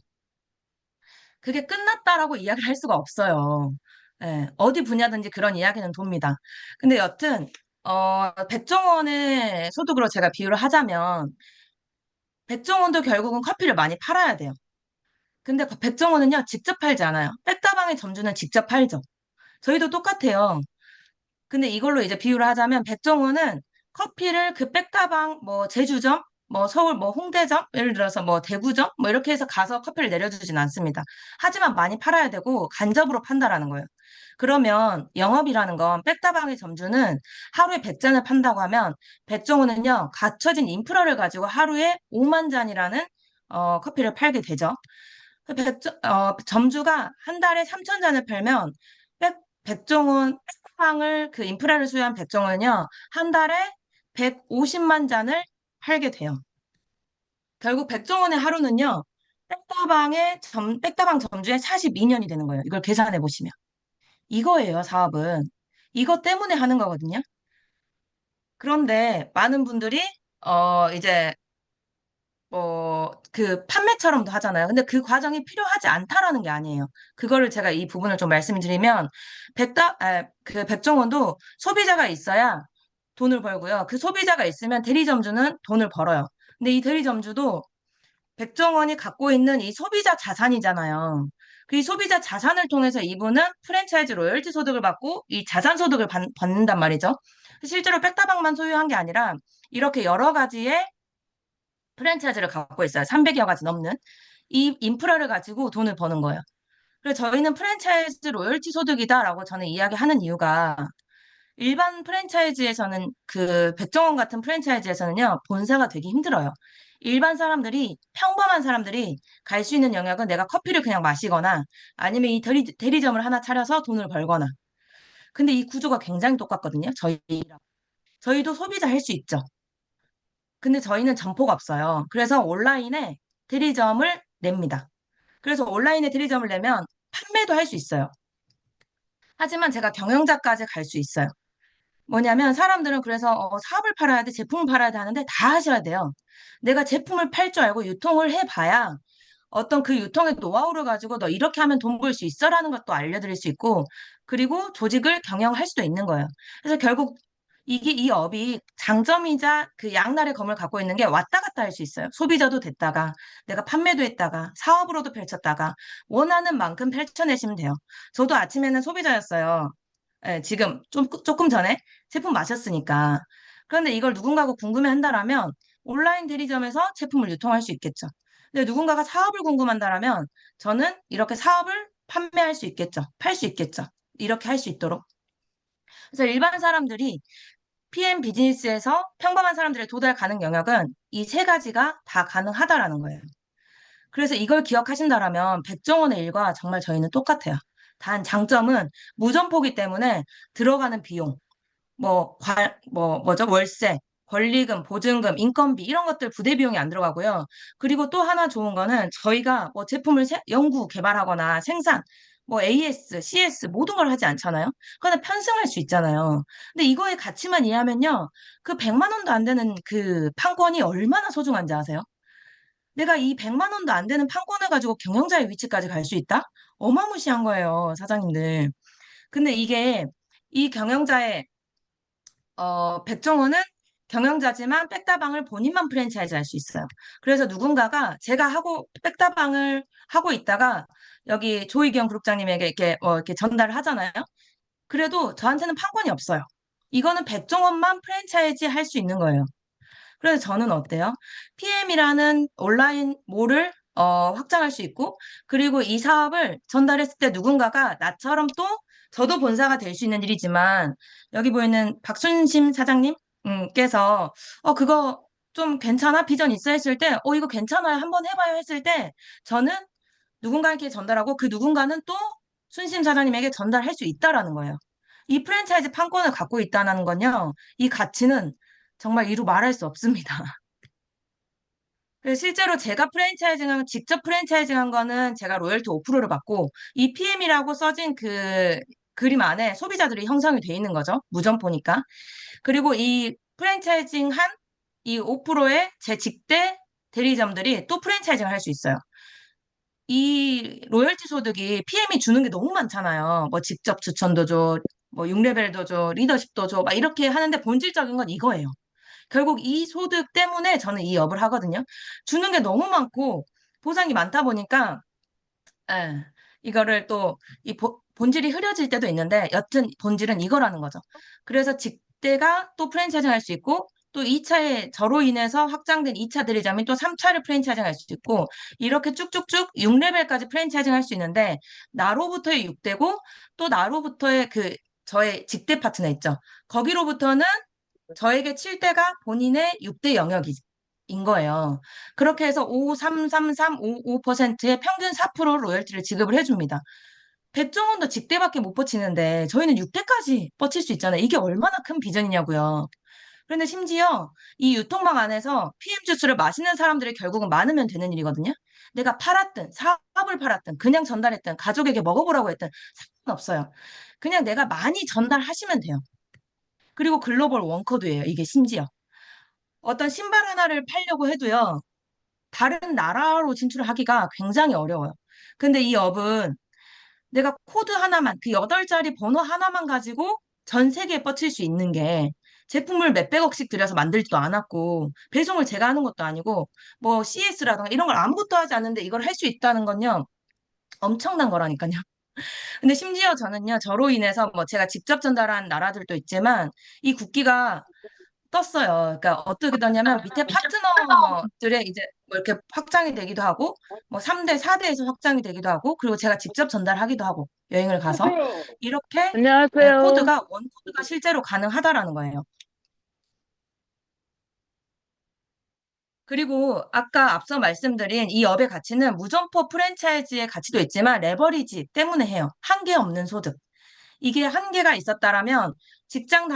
그게 끝났다라고 이야기를 할 수가 없어요. 예, 어디 분야든지 그런 이야기는 돕니다. 근데 여튼, 백종원의 소득으로 제가 비유를 하자면, 백종원도 결국은 커피를 많이 팔아야 돼요. 근데 그 백종원은요, 직접 팔지 않아요. 백다방의 점주는 직접 팔죠. 저희도 똑같아요. 근데 이걸로 이제 비유를 하자면 백종원은 커피를 그 백다방 뭐 제주점 뭐 서울 뭐 홍대점 예를 들어서 뭐 대구점 뭐 이렇게 해서 가서 커피를 내려주진 않습니다. 하지만 많이 팔아야 되고 간접으로 판다라는 거예요. 그러면 영업이라는 건 백다방의 점주는 하루에 100잔을 판다고 하면 백종원은요 갖춰진 인프라를 가지고 하루에 5만 잔이라는 커피를 팔게 되죠. 점주가 한 달에 3천 잔을 팔면 백종원 팩빵을 그 인프라를 소유한 백종원은요 한 달에 150만 잔을 팔게 돼요. 결국 백종원의 하루는요 백다방 점주의 42년이 되는 거예요. 이걸 계산해 보시면 이거예요 사업은. 이것 때문에 하는 거거든요. 그런데 많은 분들이 이제 그 판매처럼도 하잖아요. 근데 그 과정이 필요하지 않다라는 게 아니에요. 그거를 제가 이 부분을 좀 말씀드리면, 그 백종원도 소비자가 있어야 돈을 벌고요. 그 소비자가 있으면 대리점주는 돈을 벌어요. 근데 이 대리점주도 백종원이 갖고 있는 이 소비자 자산이잖아요. 그 이 소비자 자산을 통해서 이분은 프랜차이즈 로열티 소득을 받고 이 자산 소득을 받는단 말이죠. 실제로 백다방만 소유한 게 아니라 이렇게 여러 가지의 프랜차이즈를 갖고 있어요. 300여 가지 넘는. 이 인프라를 가지고 돈을 버는 거예요. 그래서 저희는 프랜차이즈 로열티 소득이다라고 저는 이야기하는 이유가 일반 프랜차이즈에서는 그 백종원 같은 프랜차이즈에서는요, 본사가 되기 힘들어요. 일반 사람들이, 평범한 사람들이 갈 수 있는 영역은 내가 커피를 그냥 마시거나 아니면 이 대리점을 하나 차려서 돈을 벌거나. 근데 이 구조가 굉장히 똑같거든요. 저희도 소비자 할 수 있죠. 근데 저희는 점포가 없어요. 그래서 온라인에 대리점을 냅니다. 그래서 온라인에 대리점을 내면 판매도 할 수 있어요. 하지만 제가 경영자까지 갈 수 있어요. 뭐냐면 사람들은 그래서 사업을 팔아야 돼, 제품을 팔아야 돼 하는데 다 하셔야 돼요. 내가 제품을 팔 줄 알고 유통을 해봐야 어떤 그 유통의 노하우를 가지고 너 이렇게 하면 돈 벌 수 있어라는 것도 알려드릴 수 있고 그리고 조직을 경영할 수도 있는 거예요. 그래서 결국 이 업이 장점이자 그 양날의 검을 갖고 있는 게 왔다 갔다 할 수 있어요. 소비자도 됐다가 내가 판매도 했다가 사업으로도 펼쳤다가 원하는 만큼 펼쳐내시면 돼요. 저도 아침에는 소비자였어요. 예, 지금 조금 전에 제품 마셨으니까. 그런데 이걸 누군가가 궁금해 한다라면 온라인 대리점에서 제품을 유통할 수 있겠죠. 근데 누군가가 사업을 궁금한다라면 저는 이렇게 사업을 판매할 수 있겠죠. 팔 수 있겠죠. 이렇게 할 수 있도록. 그래서 일반 사람들이 PM 비즈니스에서 평범한 사람들의 도달 가능 영역은 이 세 가지가 다 가능하다라는 거예요. 그래서 이걸 기억하신다라면 백종원의 일과 정말 저희는 똑같아요. 단 장점은 무점포기 때문에 들어가는 비용, 뭐죠? 월세, 권리금, 보증금, 인건비 이런 것들 부대 비용이 안 들어가고요. 그리고 또 하나 좋은 거는 저희가 뭐 제품을 연구, 개발하거나 생산, 뭐 AS, CS 모든 걸 하지 않잖아요. 그러나 편승할 수 있잖아요. 근데 이거의 가치만 이해하면요. 그 100만 원도 안 되는 그 판권이 얼마나 소중한지 아세요? 내가 이 100만 원도 안 되는 판권을 가지고 경영자의 위치까지 갈 수 있다? 어마무시한 거예요, 사장님들. 근데 이게 이 경영자의 백종원은 경영자지만 백다방을 본인만 프랜차이즈 할 수 있어요. 그래서 누군가가 제가 백다방을 하고 있다가 여기 조희경 그룹장님에게 이렇게 전달을 하잖아요. 그래도 저한테는 판권이 없어요. 이거는 백종원만 프랜차이즈 할 수 있는 거예요. 그래서 저는 어때요? PM이라는 온라인 몰을 확장할 수 있고, 그리고 이 사업을 전달했을 때 누군가가 나처럼 또 저도 본사가 될 수 있는 일이지만 여기 보이는 박순심 사장님께서 그거 좀 괜찮아? 비전 있어 했을 때 이거 괜찮아요. 한번 해봐요 했을 때 저는 누군가에게 전달하고 그 누군가는 또 순심 사장님에게 전달할 수 있다라는 거예요. 이 프랜차이즈 판권을 갖고 있다는 건요. 이 가치는 정말 이루 말할 수 없습니다. 그래서 실제로 제가 직접 프랜차이징한 거는 제가 로열티 5%를 받고, 이 PM이라고 써진 그 그림 안에 소비자들이 형성이 돼 있는 거죠. 무점포니까. 그리고 이 프랜차이징한 이 5%의 제 직대 대리점들이 또 프랜차이징을 할 수 있어요. 이 로열티 소득이 PM이 주는 게 너무 많잖아요. 뭐 직접 추천도 줘, 뭐 6레벨도 줘, 리더십도 줘, 막 이렇게 하는데 본질적인 건 이거예요. 결국 이 소득 때문에 저는 이 업을 하거든요. 주는 게 너무 많고 보상이 많다 보니까 예, 이거를 또 본질이 흐려질 때도 있는데 여튼 본질은 이거라는 거죠. 그래서 직대가 또 프랜차이징 할 수 있고 또 2차에 저로 인해서 확장된 2차 대리점이 또 3차를 프랜차이징 할 수 있고 이렇게 쭉쭉쭉 6레벨까지 프랜차이징 할 수 있는데 나로부터의 6대고 또 나로부터의 그 저의 직대 파트너 있죠. 거기로부터는 저에게 7대가 본인의 6대 영역인 거예요. 그렇게 해서 5,3,3,3,5,5%의 평균 4% 로열티를 지급을 해줍니다. 백종원도 직대밖에 못 뻗치는데 저희는 6대까지 뻗칠 수 있잖아요. 이게 얼마나 큰 비전이냐고요. 그런데 심지어 이 유통망 안에서 PM 주스를 마시는 사람들이 결국은 많으면 되는 일이거든요. 내가 팔았든 사업을 팔았든 그냥 전달했든 가족에게 먹어보라고 했든 상관없어요. 그냥 내가 많이 전달하시면 돼요. 그리고 글로벌 원코드예요. 이게 심지어. 어떤 신발 하나를 팔려고 해도요. 다른 나라로 진출을 하기가 굉장히 어려워요. 근데 이 업은 내가 코드 하나만, 그 8자리 번호 하나만 가지고 전 세계에 뻗칠 수 있는 게 제품을 몇백억씩 들여서 만들지도 않았고 배송을 제가 하는 것도 아니고 뭐 CS라든가 이런 걸 아무것도 하지 않는데 이걸 할 수 있다는 건요. 엄청난 거라니까요. 근데 심지어 저는요, 저로 인해서 뭐 제가 직접 전달한 나라들도 있지만 이 국기가 떴어요. 그러니까 어떻게 떴냐면 밑에 파트너들의 이제 뭐 이렇게 확장이 되기도 하고 뭐 3대, 4대에서 확장이 되기도 하고 그리고 제가 직접 전달하기도 하고 여행을 가서 이렇게 안녕하세요. 원코드가 실제로 가능하다라는 거예요. 그리고 아까 앞서 말씀드린 이 업의 가치는 무점포 프랜차이즈의 가치도 있지만 레버리지 때문에 해요. 한계 없는 소득. 이게 한계가 있었다라면 직장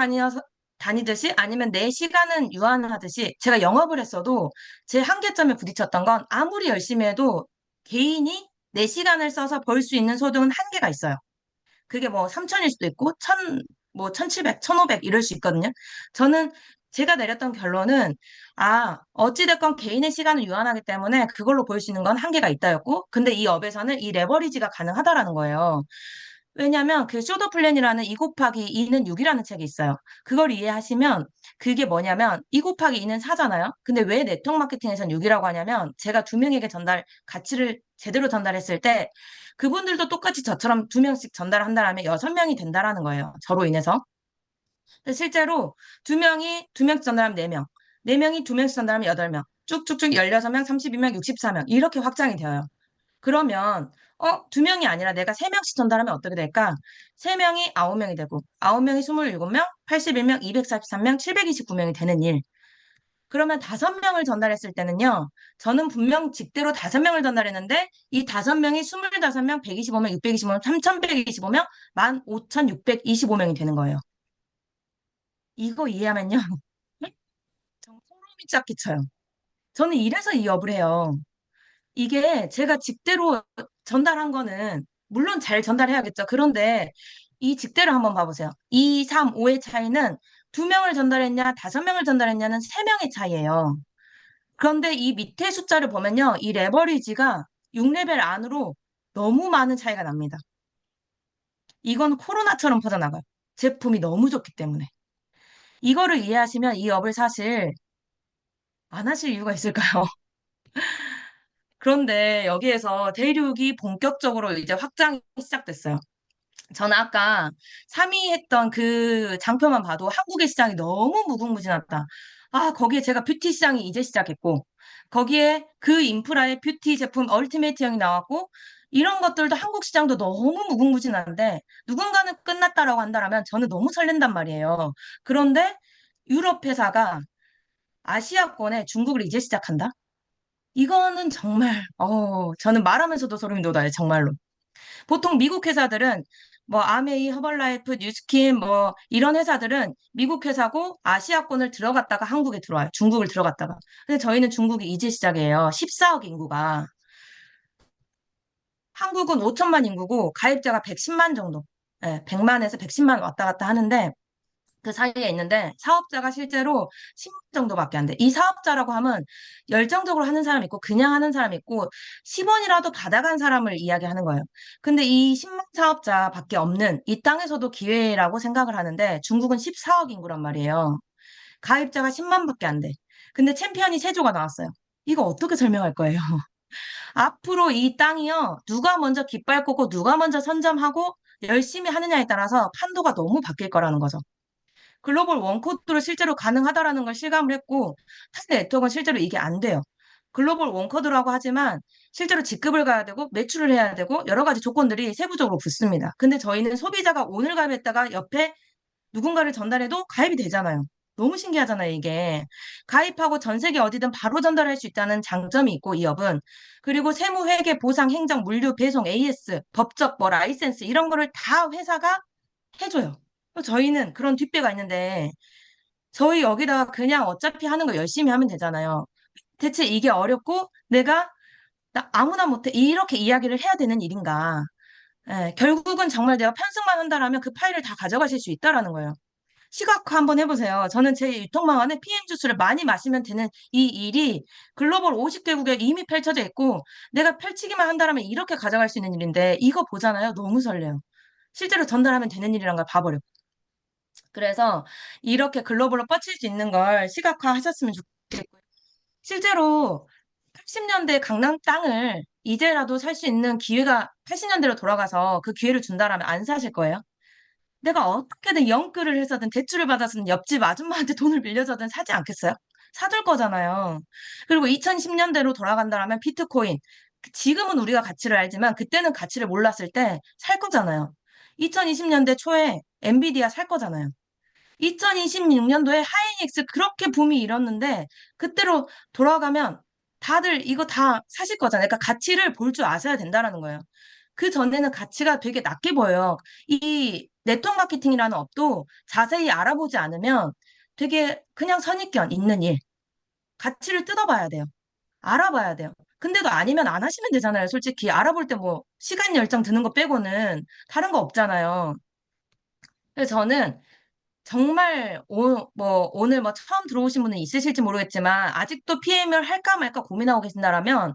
다니듯이 아니면 내 시간은 유한하듯이 제가 영업을 했어도 제 한계점에 부딪혔던 건 아무리 열심히 해도 개인이 내 시간을 써서 벌 수 있는 소득은 한계가 있어요. 그게 뭐 3천일 수도 있고 뭐 1,700, 1,500 이럴 수 있거든요. 저는 제가 내렸던 결론은 어찌됐건 개인의 시간을 유한하기 때문에 그걸로 볼 수 있는 건 한계가 있다였고 근데 이 업에서는 이 레버리지가 가능하다라는 거예요. 왜냐하면 그 쇼더 플랜이라는 2 곱하기 2는 6이라는 책이 있어요. 그걸 이해하시면 그게 뭐냐면 2 곱하기 2는 4잖아요. 근데 왜 네트워크 마케팅에선 6이라고 하냐면 제가 2명에게 가치를 제대로 전달했을 때 그분들도 똑같이 저처럼 2명씩 전달한다면 6명이 된다라는 거예요. 저로 인해서. 근데 실제로 2명씩 전달하면 4명, 4명이 2명씩 전달하면 8명, 쭉쭉쭉 16명, 32명, 64명 이렇게 확장이 되어요. 그러면 2명이 아니라 내가 3명씩 전달하면 어떻게 될까? 3명이 9명이 되고 9명이 27명, 81명, 243명, 729명이 되는 일. 그러면 5명을 전달했을 때는요. 저는 분명 직대로 5명을 전달했는데 이 5명이 25명, 125명, 625명, 3125명, 15,625명이 되는 거예요. 이거 이해하면요. 정말 소름이 쫙 끼쳐요. 저는 이래서 이 업을 해요. 이게 제가 직대로 전달한 거는 물론 잘 전달해야겠죠. 그런데 이 직대로 한번 봐보세요. 2, 3, 5의 차이는 두 명을 전달했냐, 다섯 명을 전달했냐는 세 명의 차이예요. 그런데 이 밑에 숫자를 보면요. 이 레버리지가 6레벨 안으로 너무 많은 차이가 납니다. 이건 코로나처럼 퍼져나가요. 제품이 너무 좋기 때문에. 이거를 이해하시면 이 업을 사실 안 하실 이유가 있을까요? 그런데 여기에서 대륙이 본격적으로 이제 확장이 시작됐어요. 저는 아까 3위 했던 그 장표만 봐도 한국의 시장이 너무 무궁무진하다. 아, 거기에 제가 뷰티 시장이 이제 시작했고, 거기에 그 인프라에 뷰티 제품 얼티메이트형이 나왔고, 이런 것들도 한국 시장도 너무 무궁무진한데, 누군가는 끝났다라고 한다면 저는 너무 설렌단 말이에요. 그런데 유럽 회사가 아시아권에 중국을 이제 시작한다? 이거는 정말, 저는 말하면서도 소름이 돋아요, 정말로. 보통 미국 회사들은 뭐 아메이, 허벌라이프, 뉴스킨 뭐 이런 회사들은 미국 회사고 아시아권을 들어갔다가 한국에 들어와요. 중국을 들어갔다가. 근데 저희는 중국이 이제 시작이에요. 14억 인구가. 한국은 5천만 인구고 가입자가 110만 정도. 예, 100만에서 110만 왔다 갔다 하는데 그 사이에 있는데 사업자가 실제로 10만 정도밖에 안 돼. 이 사업자라고 하면 열정적으로 하는 사람 있고 그냥 하는 사람 있고 10원이라도 받아간 사람을 이야기하는 거예요. 근데 이 10만 사업자밖에 없는 이 땅에서도 기회라고 생각을 하는데 중국은 14억 인구란 말이에요. 가입자가 10만밖에 안 돼. 근데 챔피언이 세조가 나왔어요. 이거 어떻게 설명할 거예요? 앞으로 이 땅이요. 누가 먼저 깃발 꽂고 누가 먼저 선점하고 열심히 하느냐에 따라서 판도가 너무 바뀔 거라는 거죠. 글로벌 원코드로 실제로 가능하다라는 걸 실감을 했고, 타스 네트워크는 실제로 이게 안 돼요. 글로벌 원코드라고 하지만 실제로 직급을 가야 되고 매출을 해야 되고 여러 가지 조건들이 세부적으로 붙습니다. 근데 저희는 소비자가 오늘 가입했다가 옆에 누군가를 전달해도 가입이 되잖아요. 너무 신기하잖아요, 이게. 가입하고 전 세계 어디든 바로 전달할 수 있다는 장점이 있고, 이 업은. 그리고 세무, 회계, 보상, 행정, 물류, 배송, AS, 법적, 뭐, 라이센스, 이런 거를 다 회사가 해줘요. 저희는 그런 뒷배가 있는데, 저희 여기다가 그냥 어차피 하는 거 열심히 하면 되잖아요. 대체 이게 어렵고, 내가 나 아무나 못해. 이렇게 이야기를 해야 되는 일인가. 예, 결국은 정말 내가 편승만 한다라면 그 파일을 다 가져가실 수 있다라는 거예요. 시각화 한번 해보세요. 저는 제 유통망 안에 PM 주스를 많이 마시면 되는 이 일이 글로벌 50개국에 이미 펼쳐져 있고 내가 펼치기만 한다면 이렇게 가져갈 수 있는 일인데 이거 보잖아요. 너무 설레요. 실제로 전달하면 되는 일이란 걸 봐버려. 그래서 이렇게 글로벌로 뻗칠 수 있는 걸 시각화 하셨으면 좋겠고요. 실제로 80년대 강남 땅을 이제라도 살 수 있는 기회가 80년대로 돌아가서 그 기회를 준다라면 안 사실 거예요? 내가 어떻게든 영끌을 해서든 대출을 받아서든 옆집 아줌마한테 돈을 빌려서든 사지 않겠어요? 사둘 거잖아요. 그리고 2010년대로 돌아간다면 비트코인. 지금은 우리가 가치를 알지만 그때는 가치를 몰랐을 때 살 거잖아요. 2020년대 초에 엔비디아 살 거잖아요. 2026년도에 하이닉스 그렇게 붐이 일었는데 그때로 돌아가면 다들 이거 다 사실 거잖아요. 그러니까 가치를 볼 줄 아셔야 된다라는 거예요. 그 전에는 가치가 되게 낮게 보여요. 이 네트워크 마케팅이라는 업도 자세히 알아보지 않으면 되게 그냥 선입견 있는 일. 가치를 뜯어봐야 돼요. 알아봐야 돼요. 근데도 아니면 안 하시면 되잖아요. 솔직히 알아볼 때 뭐 시간 열정 드는 거 빼고는 다른 거 없잖아요. 그래서 저는 정말 오늘 뭐 처음 들어오신 분은 있으실지 모르겠지만 아직도 PM을 할까 말까 고민하고 계신다라면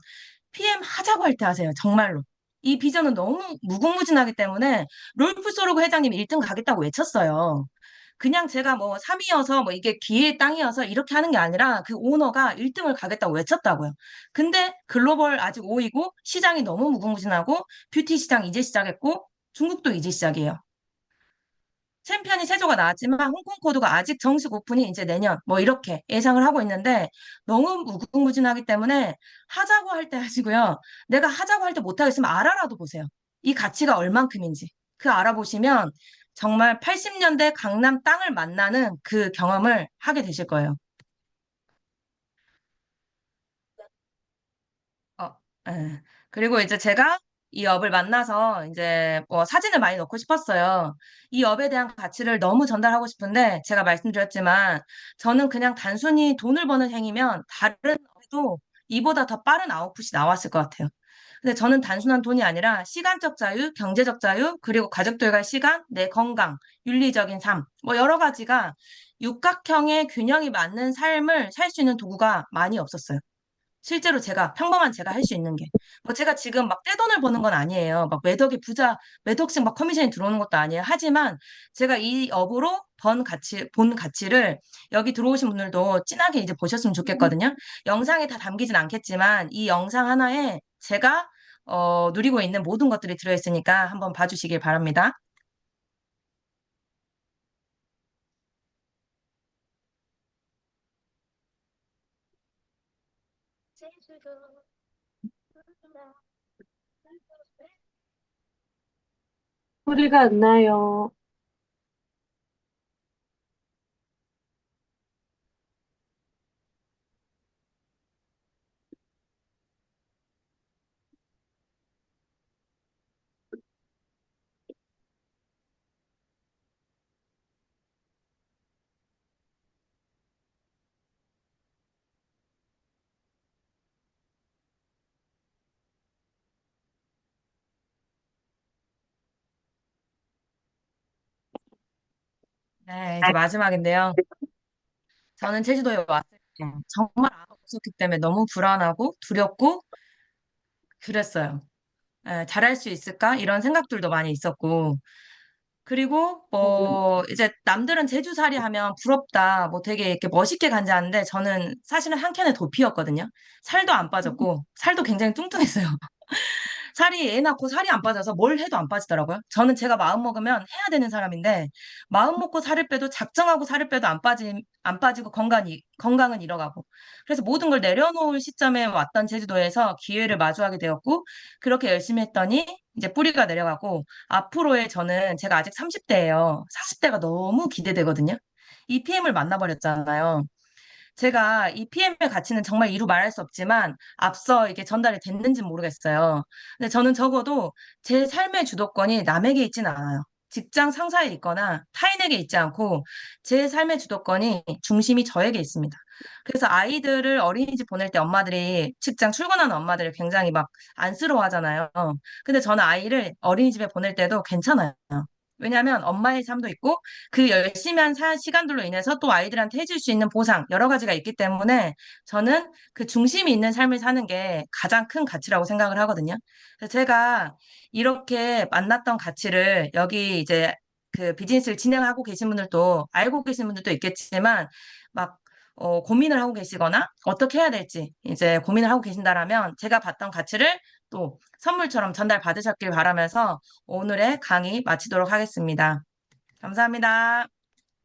PM 하자고 할 때 하세요. 정말로. 이 비전은 너무 무궁무진하기 때문에 롤프 소르그 회장님이 1등 가겠다고 외쳤어요. 그냥 제가 뭐 3위여서 뭐 이게 기회의 땅이어서 이렇게 하는 게 아니라 그 오너가 1등을 가겠다고 외쳤다고요. 근데 글로벌 아직 5위고 시장이 너무 무궁무진하고 뷰티 시장 이제 시작했고 중국도 이제 시작이에요. 챔피언이 세조가 나왔지만 홍콩 코드가 아직 정식 오픈이 이제 내년 뭐 이렇게 예상을 하고 있는데 너무 무궁무진하기 때문에 하자고 할 때 하시고요. 내가 하자고 할 때 못하겠으면 알아라도 보세요. 이 가치가 얼만큼인지. 그 알아보시면 정말 80년대 강남 땅을 만나는 그 경험을 하게 되실 거예요. 어, 예. 그리고 이제 제가 이 업을 만나서 이제 뭐 사진을 많이 넣고 싶었어요. 이 업에 대한 가치를 너무 전달하고 싶은데 제가 말씀드렸지만 저는 그냥 단순히 돈을 버는 행위면 다른 업에도 이보다 더 빠른 아웃풋이 나왔을 것 같아요. 근데 저는 단순한 돈이 아니라 시간적 자유, 경제적 자유, 그리고 가족들과의 시간, 내 건강, 윤리적인 삶, 뭐 여러 가지가 육각형의 균형이 맞는 삶을 살 수 있는 도구가 많이 없었어요. 실제로 제가 평범한 제가 할 수 있는 게. 뭐 제가 지금 막 떼돈을 버는 건 아니에요. 막 매덕이 부자, 몇 억씩 막 커미션이 들어오는 것도 아니에요. 하지만 제가 이 업으로 본 가치를 여기 들어오신 분들도 진하게 이제 보셨으면 좋겠거든요. 영상에 다 담기진 않겠지만 이 영상 하나에 제가 누리고 있는 모든 것들이 들어있으니까 한번 봐주시길 바랍니다. 소리가 안 나요. 네, 이제 마지막인데요. 저는 제주도에 왔을 때 정말 아무도 없었기 때문에 너무 불안하고 두렵고 그랬어요. 잘할 수 있을까? 이런 생각들도 많이 있었고. 그리고 뭐 이제 남들은 제주살이 하면 부럽다. 뭐 되게 이렇게 멋있게 간지하는데 저는 사실은 한 켠에 도피였거든요. 살도 안 빠졌고 살도 굉장히 뚱뚱했어요. 살이 애 낳고 살이 안 빠져서 뭘 해도 안 빠지더라고요. 저는 제가 마음 먹으면 해야 되는 사람인데 마음 먹고 살을 빼도 작정하고 살을 빼도 안 빠지고 건강은 잃어가고. 그래서 모든 걸 내려놓을 시점에 왔던 제주도에서 기회를 마주하게 되었고 그렇게 열심히 했더니 이제 뿌리가 내려가고 앞으로의 저는 제가 아직 30대예요. 40대가 너무 기대되거든요. 이 PM을 만나버렸잖아요. 제가 이 PM의 가치는 정말 이루 말할 수 없지만 앞서 이게 전달이 됐는지 모르겠어요. 근데 저는 적어도 제 삶의 주도권이 남에게 있지는 않아요. 직장 상사에 있거나 타인에게 있지 않고 제 삶의 주도권이 중심이 저에게 있습니다. 그래서 아이들을 어린이집 보낼 때 엄마들이 직장 출근하는 엄마들을 굉장히 막 안쓰러워하잖아요. 근데 저는 아이를 어린이집에 보낼 때도 괜찮아요. 왜냐하면 엄마의 삶도 있고 그 열심히 한 시간들로 인해서 또 아이들한테 해줄 수 있는 보상 여러 가지가 있기 때문에 저는 그 중심이 있는 삶을 사는 게 가장 큰 가치라고 생각을 하거든요. 그래서 제가 이렇게 만났던 가치를 여기 이제 그 비즈니스를 진행하고 계신 분들도 알고 계신 분들도 있겠지만 막 고민을 하고 계시거나 어떻게 해야 될지 이제 고민을 하고 계신다라면 제가 봤던 가치를 또 선물처럼 전달 받으셨길 바라면서 오늘의 강의 마치도록 하겠습니다. 감사합니다.